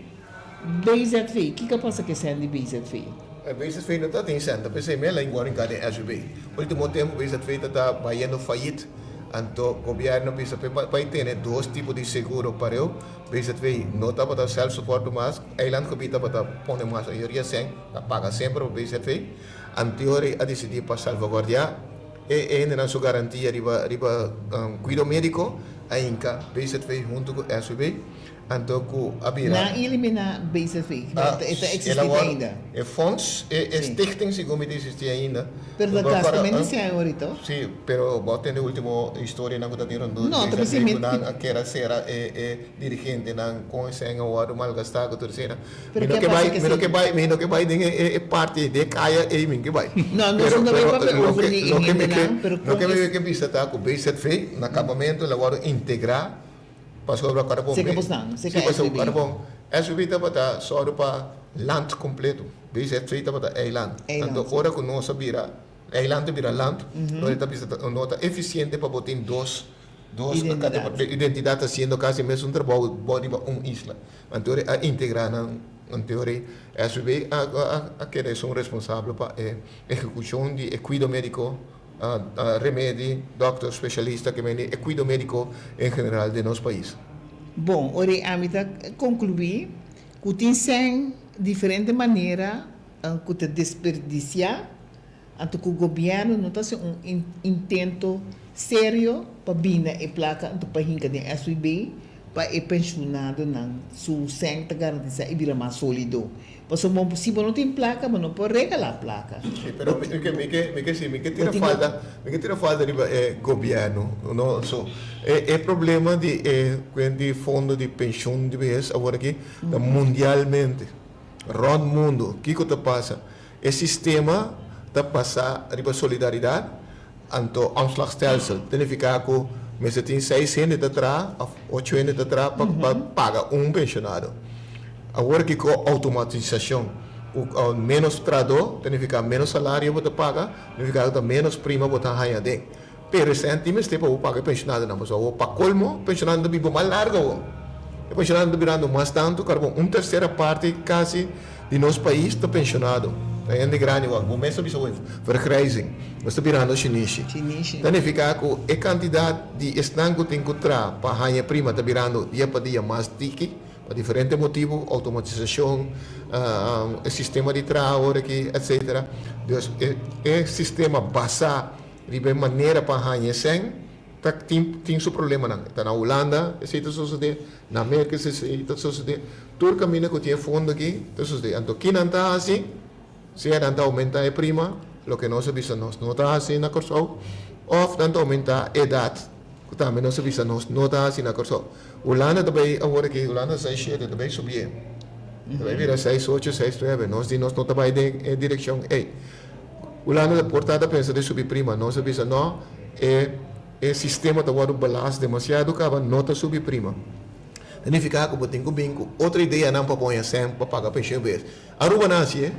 BZV, o que passa que sendo de BZV? A BZV não está tendo, mas é melhor agora em cada SUV. No último tempo, a BZV está vaindo falhito. Então, o governo vai ter dois tipos de seguro para eu. BZV não está para self-support mais, a Irlanda que está para pôr mais a maioria sem, paga sempre o BZV. Anterior a decidir para salvaguardar, e ainda na sua garantia riba cuidado médico, ainda BZV junto com o SUV. Então, na eliminar BZV, existe ainda. O fonds, a stichting, segundo me existe ainda. Pero da casa também existe ahorita? Sim, pero bota na última história não está tendo não, também se me que era ser dirigente não com esse ano malgastado terceira. Pero que vai é parte de caia e mim que vai. Não vai para o que me que vista tá com BZV no acabamento agora integrar. Passou para o carbono. Se passou o carbono. SUV está para só para land completo. BZV está para island. Então, agora que nós vira island vira land, nós está nota eficiente para botar dois identidades sendo quase mesmo trabalho body para isla. Então, a integrar na teoria SUV a que são responsáveis para a execução de cuidado médico. Remédio, doctor, especialista que vem e cuidado médico em geral de nosso país. Bom, ora a mim concluir que tem diferente maneira que te desperdiciar, então que o governo não está sendo intento sério para vir e placa então para hinca de SUB para o pensionado não su senta garantia e vira mais sólido. Porque é possível não tem placa, mas não pode regalar a placa. Pero me que tira falta do governo, não so é problema de fundo de pensão de vez agora aqui mundialmente, round mundo, que que passa? O sistema está passa riba solidariedade, anto aanslagstelsel, significa que mas tem 600 atrás, 800 atrás para pagar pensionado. Agora que com automatização, o menos trabalho, significa menos salário você paga, significa menos prima você ganha de. Pero recentemente você pode pagar pensionado não, mas o para colmo pensionado vive mais largo. O pensionado virando mais tanto, terceira parte quase de nosso país está pensionado. Tem de grande, o começo a visão vergrijzing. Mas está virando chinês. Chinês. Dan fica com a quantidade de estanco que tem que trazer para a rainha prima, está virando dia para dia mais tiki, por diferentes motivos, automatização, o sistema de trabalho aqui, etc. Então, o sistema basado de maneira para a rainha sem, tem seu problema. Está na Holanda, isso sucede, na América, isso sucede. Todo caminho que tem fundo aqui, isso sucede. Então, quem não está assim, se é não aumenta a prima, o que não se visa não está assim na corso, ou tanto aumenta a idade, que também não se visa não está assim na corso. Holanda também, agora que Holanda 6 também subir. Também vira 6, 8, 6, 9, nós não está em direção A. Holanda portada pensa de subir prima, não se visa não, o sistema está agora balanço demasiado, que não está subir prima. Ini fica com botinho bingo. Outra ideia não para pôr sempre para pagar pensão vez. Aruba nasce,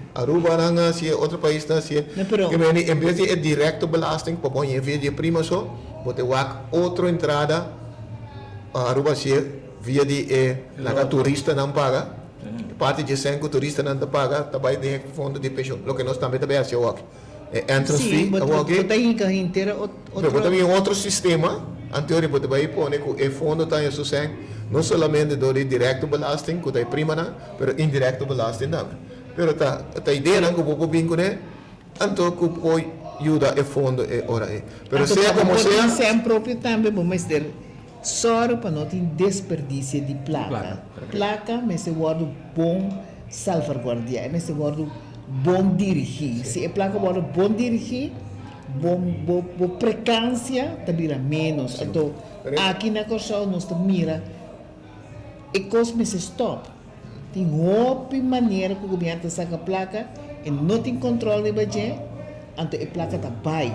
outro país nasce. Que em vez de direto belasting para pôr em vez de prima só, bote outra entrada. Aruba se via de na turista não paga. Parte de 5 turista não paga, também de fundo de pensão. Lo que nós também assim o entrance fee, também outro sistema. Anterior bote vai pôr que o fundo está em sucesso. Não somente do direto belasting, que é prima, mas indireto belasting também. Mas a ideia é que o povo bingo, então que pode ajudar o fundo é hora é. Mas seja como seja, sempre próprio também, mas ter só para não ter desperdício de placa. Placa, mas se guarda bom salvaguardiar, mas se guarda bom dirigir. Se a placa guarda bom dirigir, bom precância, também menos. Então, aqui na Corsol nós mira e cosme se stop. Tem outra maneira que o governo saca a placa e não tem controle de budget, então a placa está bem.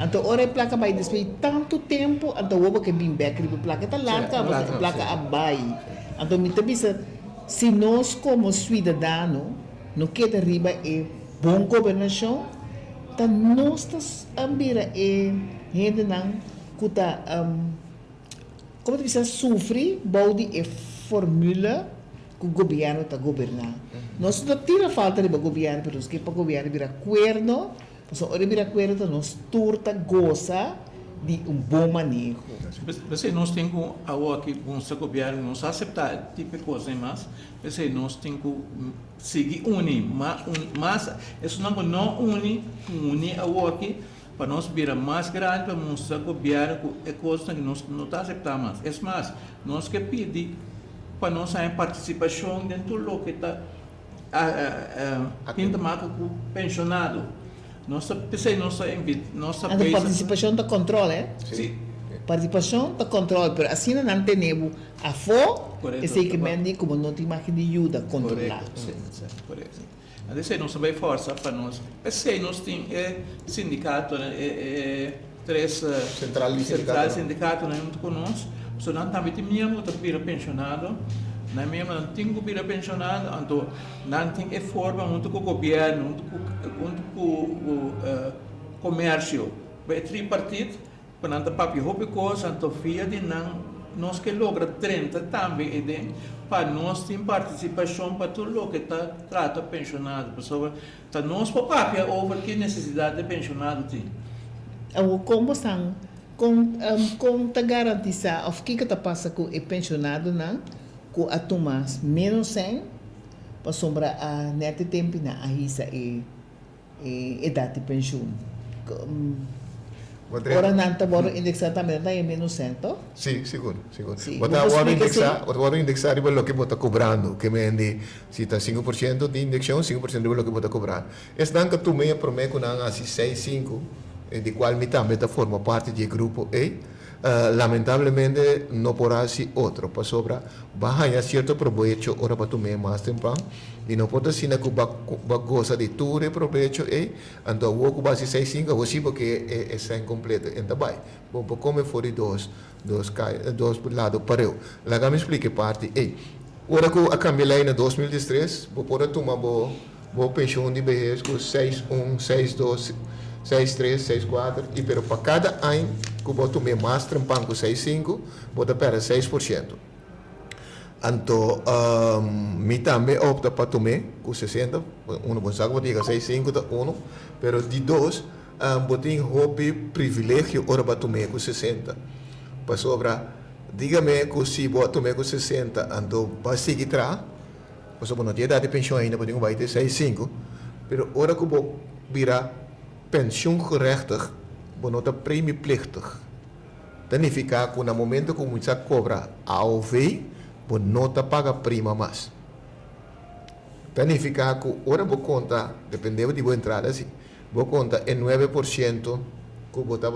Então, ora a placa vai depois de tanto tempo, então o que vem back a placa está larga, a placa é bem. Então, me também se nós como cidadãos não queremos arriba é boa governação, então nós estamos ambira é gente não que está como te dizer sofre, balde é fórmula que o governo está governando. Nós não tira falta de governo, mas que para o governo vir acordo, se o vir acordo, nós turta goza de bom manejo. Mas nós temos aqui com o governo, nós aceitar tipo de coisa mais, mas nós temos que seguir mas isso não une aqui para nós virar mais grande para mostrar ao governo que é coisa que nós não está aceitando mais. É mais, nós que pedir para nós ter participação dentro do que está com o pensionado. Nossa participação da controle, é? Sim. Participação da controle, mas assim não temos a esse que mende como não tem mais de ajuda a controlar. Correto. Adesso nós vai força para nós. Pensei nós temos sindicato, três central sindicato junto conosco. So não também temos que vir pensionado. Na minha não tem que vir pensionado, então não tem forma junto com o governo, junto com o comércio. Vai tripartite, para não papi roupa coisa, então via de nós que logra 30 também para nós ter participação para tudo o que está trata pensionado, pessoa, tá nós papi over que necessidade de pensionado tem. Como são com tá garantizar o que está passa com o pensionado não com a tomar menos 100 para sombra a nete tempo na ahisa e idade de pensão. Ora não está bora indexar também tá menos 100, Sim, seguro. Bota indexar riba lo que bota cobrando, que me indi se está 5% de indexação, 5% riba lo que bota cobrando. Es dan que tu meia prometo na assim 6-5 de qual mitad forma parte del grupo A, lamentablemente no podrá ser otro, para sobra baja cierto provecho ahora para tomar más temprano y no puede ser que va goza de todo el provecho A, ando a base 6-5, o sí porque es incompleto, entonces va a comer fuera dos lados para la que me explique parte A. Ahora que a cambiar en 2013, va a poder tomar a pensión de vejez con 6-1, 6-2, 6-3, 6-4, e pero para cada ano que eu tomei mais trampão com 6-5, vou para 6%. Anto, mi também opta para tomar com 60, uno bom saco botiga 65 tá uno, pero de dois, botin hobby privilégio ora para tomar com 60. Para sobra, diga-me que se vou tomar com 60, anto para seguir tra, porque não tinha dado de pensão ainda, porque vai ter 65, pero ora que vou virar pensioengerechtig, vou não tá premieplichtig. Significa que no momento que você cobra AOV, você não paga prima mais. Significa que ora vou contar, dependendo de boa entrada, assim, vou contar é 9% que você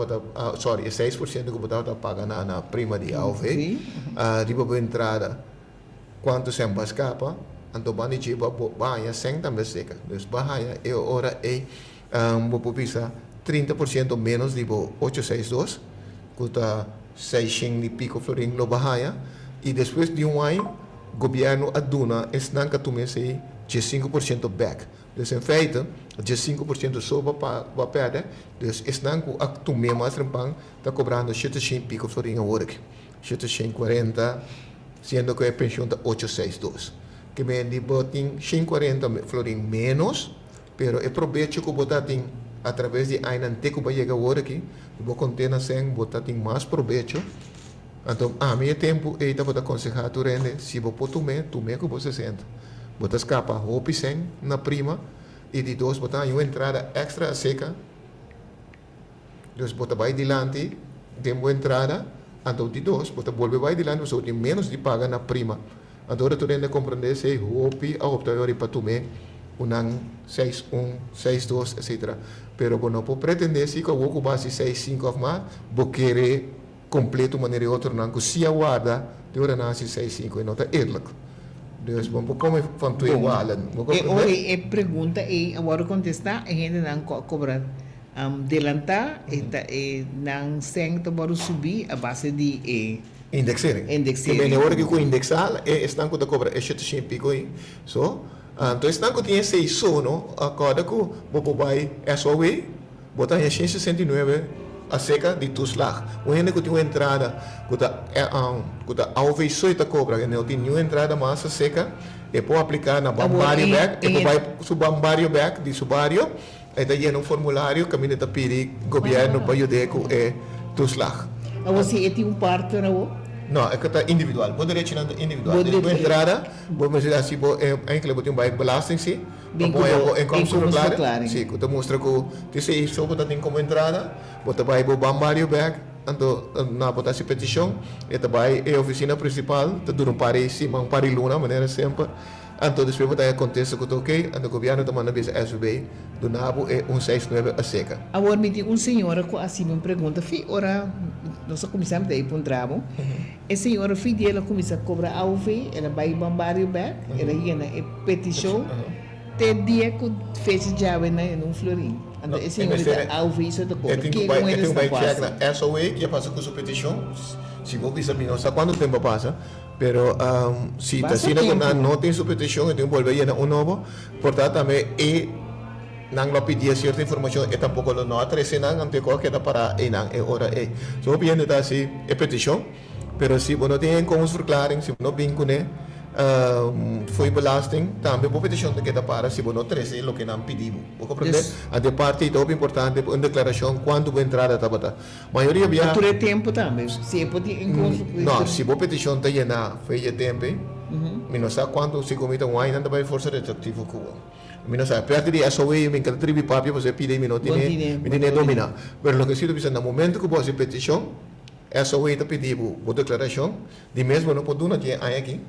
sorry, é 6% que você paga na prima de AOV. De boa entrada, quanto se escapa, então bani jiba banha sem também seca. Então banha é ora vou pisar 30% menos de 862. Kuta 600 e pico florin no Bahia e depois de ano o governo aduna está que tomar 15% back. Então em feito 15% sobe para perder, então está que a tomar mais rampang está cobrando 700 pico florin a hora, 740, sendo que a pensão está 862. Que vem de botin 140 florin menos, pero é proveito que botar tem através de aí não tem que vai chegar agora aqui, vou conter sem botar tem mais proveito. Então, a meio tempo, eu estava aconselhando tu rende, se vou pôr tomar que você sente. Botar escapa, roupa sem na prima, e de dois botar uma entrada extra seca. Então, botar vai adiante, tem uma entrada, então de dois, botar volve vai adiante, você tem menos de pagar na prima. Então, tu rende compreender se roupa a optar para tomar. Unang 6-1, 6-2, etc. Pero não pode pretender se que eu vou base 6-5 of mais, vou querer completo maneira outra não, que se a guarda de hora nasce 6-5 e não está eerlijk. Dus vamos como van twee walen. E pergunta e agora contestar, a gente não cobra delantar e não sente para subir a base de indexering. Indexering. Que bem hora que com indexar estão que cobra é 700 pico aí. So então, estão que tinha 6 sono, a cada que o vai é só o botar em 169 a seca de tu slag. O ene que tinha entrada, que tá ao vez só está cobra, que não tinha entrada mais a seca, e pode aplicar na bambario back, e vai su bambario back de subario, e tá lleno um formulário que a minha tá pedir governo para ajudar com tu slag. Você tem parte não? Não, é que está individual. Pode direito individual. Depois entrada, vamos dizer assim, é que ele vai belasting se, em como claro, sim, que mostra que se isso botar tem como entrada, botar vai o bambario back, então na botar se petição, e vai a oficina principal, tá duro para cima, para luna, maneira sempre. Então depois botar acontece que ok, então o governo está mandando a SB do Nabo é 169 a seca. Agora me diz senhora que assim me pergunta, fi ora nós começamos daí para um tramo, a senhora fi dela começa a cobrar AOV, ela vai bambario back, ela ia na petição, até dia que fez já vem num florim. Então a senhora AOV isso da cobra. Que vai check na SOE que passa com sua petição. Se vou pensar não sei quanto tempo passa, pero se não tem sua petição, então volve a um novo, portanto também não lo pedia certa informação e tampouco não atrese não ante qualquer para e não é hora é so bien está assim é petição pero se você não tem como verklaring se não bem com foi belasting também a petição que está para se você não atrese o que não pedimos você compreende a de parte é muito importante uma declaração quando vai entrar a tabata maioria via todo tempo também se pode não se a petição está llena foi tempo não sabe quando se comita um ano não vai força retroativo Mino sa, perto de SOE, me encanta tribi papi, você pide me não tem domina. Pero lo que sí no momento que você petição, SOE te pediu a declaração, de mesmo não pode donar de aí aqui,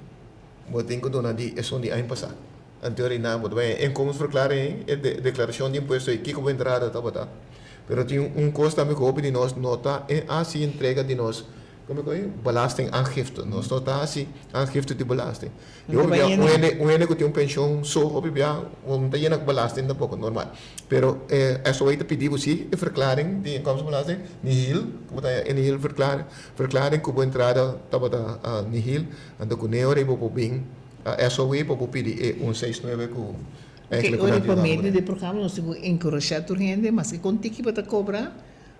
você tem que donar de é de ano passado. Anterior na, você vai em como verklaring, declaração de imposto aqui como entrada tá bota. Pero tem custo também que de nós nota é assim entrega de nós. Como é que belastingaangifte. Nós não está assim, aangifte de belasting. Eu ene que tem pensão só, não tem nada belasting tampouco, normal. Pero eso aí te pedimos sim, a verklaring de inkomstenbelasting, nihil, como está nihil verklaring como entrada estava nihil, então com neure vou bem, eso aí vou pedir 169 com que hoje para meio de programa nós temos encorajar a gente, mas que contigo para cobrar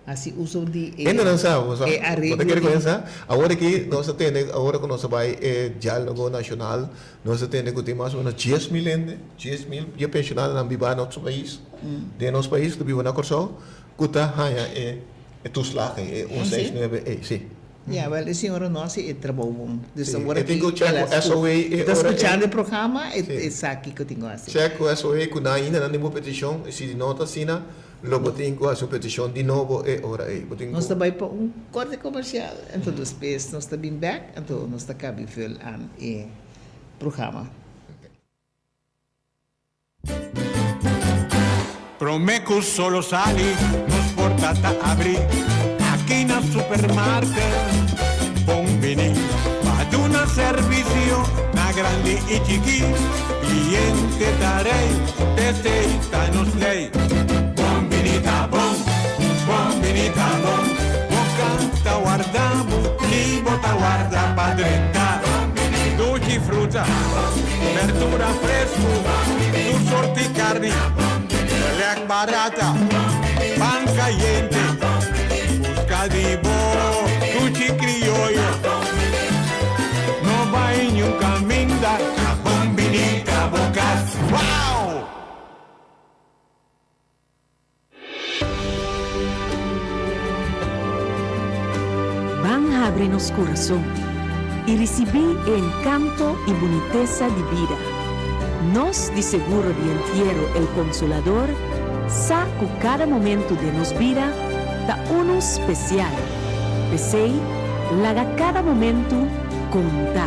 Assim, uso de... Ainda não sabe, arreglo você quer de- conhecer? Agora que nós temos, agora que nós vai diálogo nacional, nós temos que ter mais ou menos 10 mil gente, 10 mil de pensionados na viva nosso país, de nosso país, que vive na Corsol, que está é toeslag, é 169, sim. Ja, wel, a senhora nossa é trabalho bom. Dus Sim, agora eu tenho que check o SOA, está ora, escutando o programa, Sim. é aqui que eu tenho assim. Check o SOA, que ainda não tem petição, se não está assim, logo tenho que fazer petição de novo, ora, Nós estamos para corte comercial, então depois nós estamos bem back, então nós estamos acabando aan o programa. Promeco solo sali, nos portata abri. Aquí na supermarket, bombini. Paduna servicio, na grandi y chiqui. Cliente darei, desde esta nos lei. Bombinita bom, bombinita bom. Boca ta guardamo, libo ta guarda padrenta. Dolci frutta, verdura fresco, tu sorti carni. Lek barata, pan caliente, buscadivo, cuchi criollo. No vai nunca minda, a bombinita bocas. ¡Wow! Van a abrirnos corazón y recibir encanto y boniteza de vida. Nos de seguro de entierro el Consolador, saco cada momento de nos vida da uno especial. Pesei, laga cada momento conta.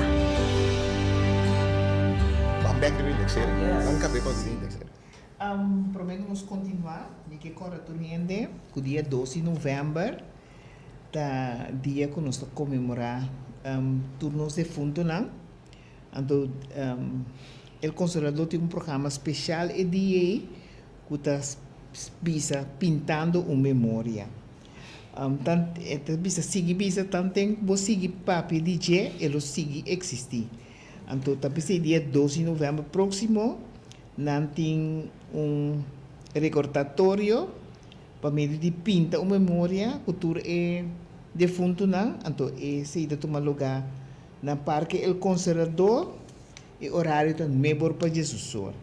Van back to relaxeren. Van café para relaxeren. Prometemos continuar, de que corre tu rende, o dia 12 de novembro, da dia que nós estamos comemorar turnos de fundo, não? Então, o Consolador tem programa especial e dia que está pintando uma memória. Bisa seguir bisa tanto você seguir papel de dia, ele sigue existir. Então, talvez dia 12 de novembro próximo, não tem recordatório para meio de pinta uma memória, cultura é defunto não, então esse é tomar lugar na Parque El Conservador e horário tá membro para Jesus. O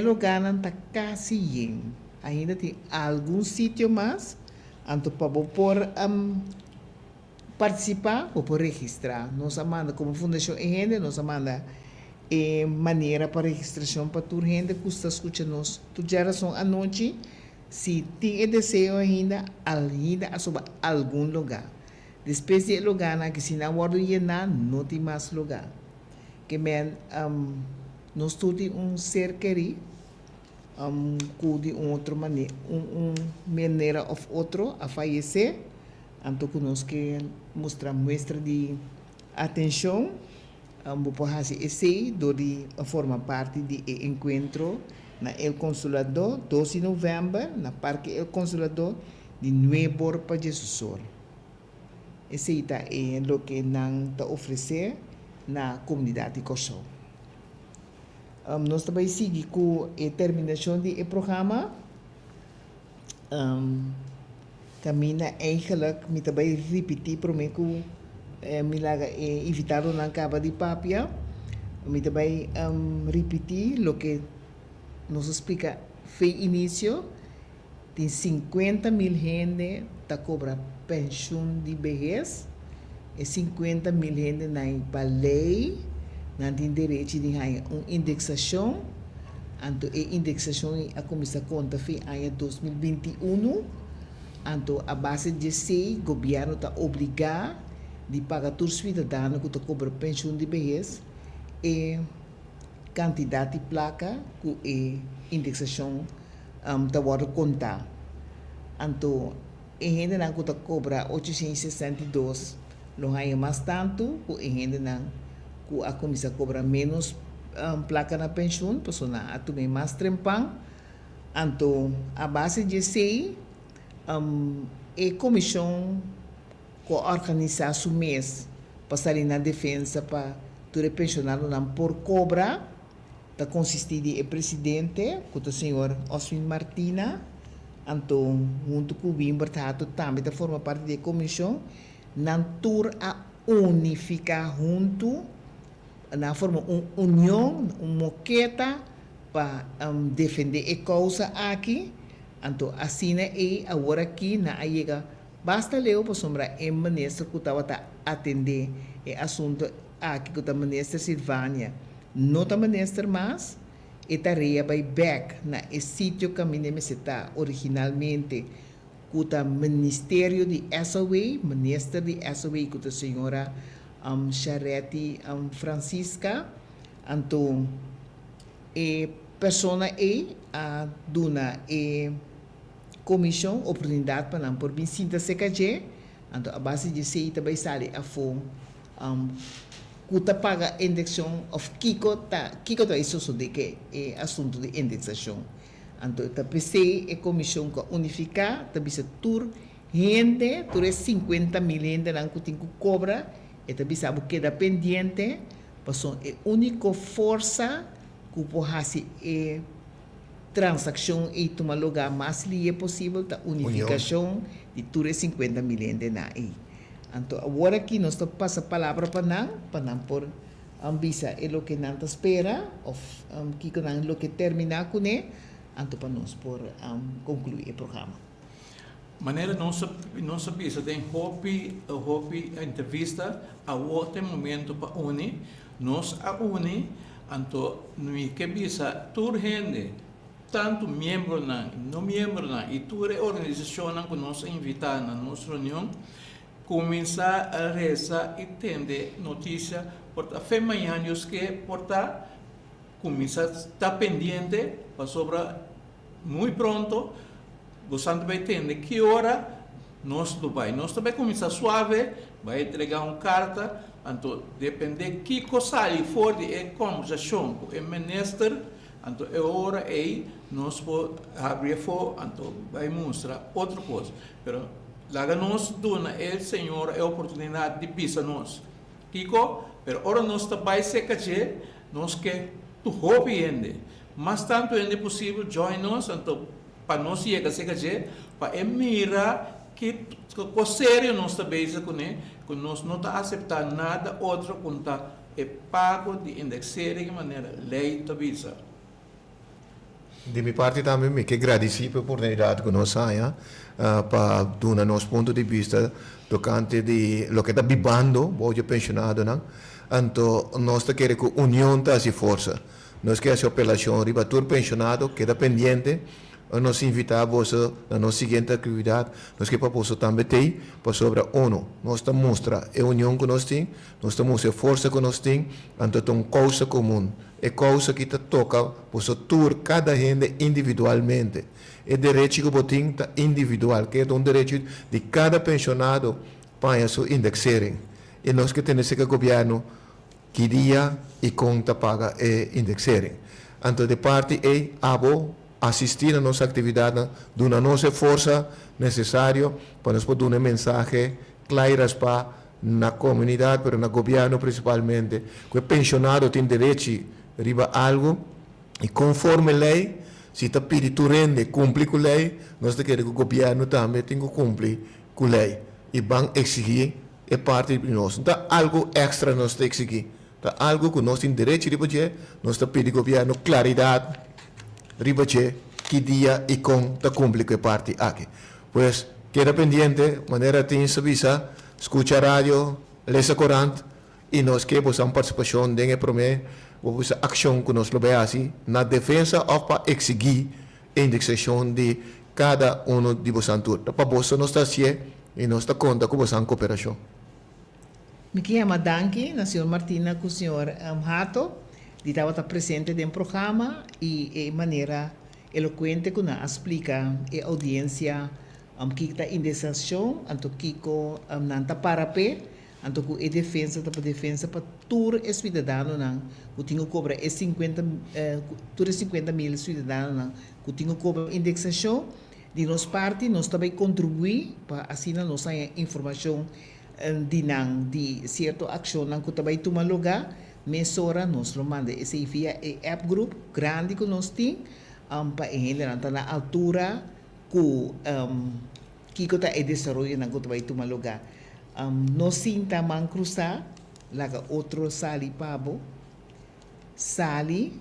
lugar não está quase cheio, ainda tem algum sítio mais, então para por participar ou por registrar, nós manda como Fundação Rende, nós manda maneira para registração para toda gente que está escutando nós, toda geração à noite. Se tem desejo ainda a sobre algum lugar. Depois de lugar na que se não guarda llenar, não tem mais lugar. Que men nós temos ser querido, de outra maneira, maneira ou outro a falecer, então nós que mostrar mostra de atenção, vou fazer esse de forma parte de encontro na El Consolador, 12 de novembro, na Parque El Consolador, de Nuevo para Jesus. Esse é o que nós oferecer na comunidade de Corsol. Nós também seguimos com a terminação do programa. Camina eigenlijk, me também repetir para mim que me laga evitado na cava de papia. Me também repetir o que nos explica fez início, tem 50.000 gente que cobra pensão de vejez, e 50.000 gente na lei, não tem direito de ganhar uma indexação, então a indexação a começar a conta foi em 2021, então a base de sei, o governo está obrigado de pagar todos os cidadãos que cobram pensão de vejez, e quantidade de placa que a indexação está a contar. Então, a gente não cobra 862, não há mais tanto, a gente não a comissão cobra menos placa na pensão, a pessoa a tomar mais trempão. Então, a base de sei, a comissão que organiza o mês para sair na defesa para todo pensionado não por cobrar, está consistir de presidente, que é o senhor Oswin Martina, Então, junto com o Bimbertato também da forma parte da comissão, não tur a unificar junto, na forma união, moqueta para defender a causa aqui. Então, assim é agora aqui na chega basta leu para sombra em ministro que estava a atender o assunto aqui que o ministro Silvânia não está ministro mais e tarefa vai back na esse sítio que a minha está originalmente que o ministério de SOA, ministro de SOA que a senhora Charete Francisca. Então a pessoa a dona comissão oportunidade para não por visita CKG, então a base de sei também sai a fome cuta paga indexação of Kiko tá isso de que é assunto de indexação, então tá pensei a comissão que unificar tá bisa tur gente tur é 50 mil gente não que tem que cobra e tá bisa queda pendente passou é única força que pode fazer transação e tomar lugar mais livre possível da unificação de tudo 50 milhões de naí. Então, agora aqui nós passa a palavra para não por visa é o que não espera, ou que não é o que terminar com ele, então para nós por concluir o programa. Maneira não se pensa tem hobby entrevista a outro momento para unir, nós a unir, então não que bisa tur gente tanto membro não membro e toda a organização que nos invita na nossa reunião começar a rezar e entender notícia porta fé manhã que porta começar a estar pendente para sobre muito pronto gostando vai entender que hora nós também começar suave vai entregar uma carta então depende que coisa ali for de conversação com o ministro. Então, é hora aí nós podemos abrir fogo, então vai mostrar outra coisa. Mas, lá nós dona o Senhor a oportunidade de pisar nós. Kiko, mas ora nós também se caché, nós que tu hobby ainda. Mas tanto ainda possível, join nós, então, para nós chegar a se caché, para mirar que com sério nós também com ele, que nós não está aceitar nada outro quanto é pago de indexar de maneira lei tabisa. De minha parte também me que agradecer pela oportunidade que nós temos para dar nosso ponto de vista tocante de lo que está vivendo hoje pensionado, não? Então nós queremos que a união está se força. Nós queremos apelação riba todo pensionado queda pendente. Nós invitamos a nossa seguinte atividade, nós queremos também ter para sobre ONU. Nós estamos mostrar a união que nós temos, nós estamos a força que nós temos, então uma causa comum. É causa que toca para tour cada gente individualmente. É direito que botem individual, que é um direito de cada pensionado para sua indexarem. E nós que temos que o governo que dia e conta paga indexarem. Então de parte é abo assistir a nossa atividade, dar a nossa força necessária para nós poder dar uma mensagem clara para na comunidade, mas no governo principalmente, que o pensionado tem direito a algo e conforme a lei, se está pedindo rende, cumpre com a lei, nós queremos que o governo também tenha que cumprir com a lei e vão exigir é parte de nós. Então, algo extra nós temos que exigir. Então, algo que nós temos direito de fazer, nós pedimos ao governo claridade ribache que dia e com ta cumpre com parte aqui. Pues queda pendiente, maneira tem visa, escucha rádio, lesa corante e nós que possamos participação de promê, vamos ação que nós lo assim na defesa ou para exigir a indexação de cada de vocês. Para você nós está assim e nós está conta com vocês cooperação. Me chamo Danke, na senhora Martina, com o senhor Hato. Ele estava presente no programa e de maneira eloquente que nos explica a audiência que está em indexação, então que não está para pé, então que a defesa para todos os cidadãos que tinham que cobrar 50 mil cidadãos que tinham que cobrar indexação, de nossa parte nós também contribuímos para assim nós temos informação de certa ação que também toma lugar. Mesora nós lo manda esse via app group grande que nós temos para ele na altura ku kiko ta e desarrollo na goto vai tuma lugar. No sinta man cruza, laga outro sali pabo, sali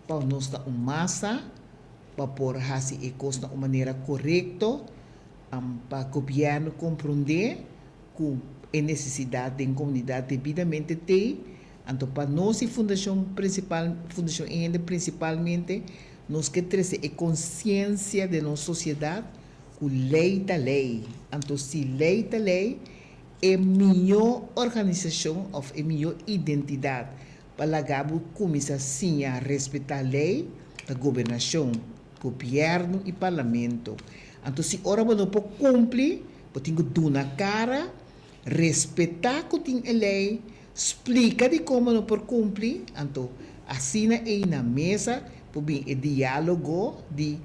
para nós na massa, para por hasi e cos na maneira correta, para o governo compreender que a necessidade da comunidade devidamente tem. Então, para nós, a fundação ainda principalmente, nós que trazer a consciência de nossa sociedade, que lei da lei. Então, se lei da lei, é a melhor organização, ou a melhor identidade, para que começar sim a respeitar a lei da governação, governo e parlamento. Então, se ora não pode cumprir, pode ter que dar na cara, respeitar que tem a lei, explica de como não pode cumprir, então, assim aí na mesa, pode vir o diálogo de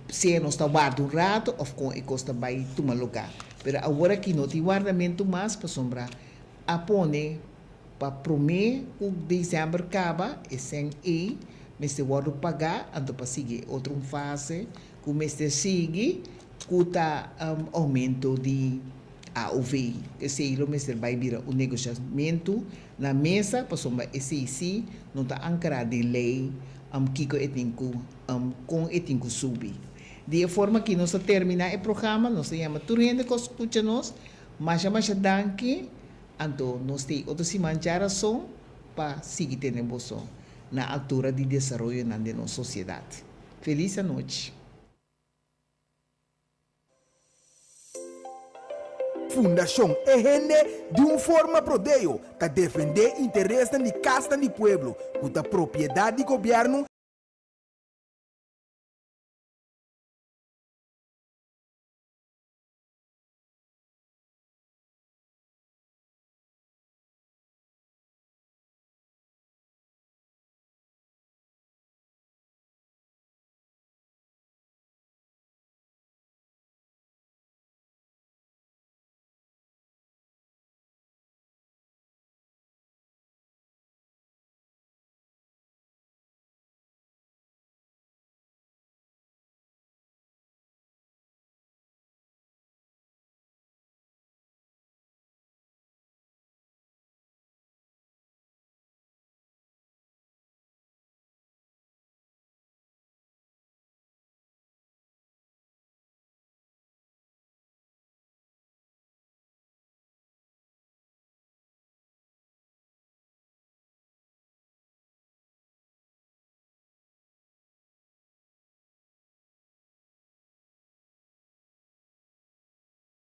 se nós está guardando um rato ou com a costa vai tomar lugar. Mas agora que não tem guardamento mais para sombra, a pone para prometer que dezembro acaba, e sem aí, mas se guarda pagar, então para seguir outra fase, que o mês sigue, que está aumento de AOV. Esse é o mês vai vir o negociamento na mesa, para sombra esse sim, não está ancorado em lei, que com etinco subir. De forma que nós terminamos o programa, nós chama Turrende que escuta-nos, mas danke, então nós temos outra semana de razão para seguir tendo na altura de desenvolvimento da nossa sociedade. Feliz noite. Fundação EGN de uma forma prodeio, que defende interesses de casta do pueblo, cuja propriedade do governo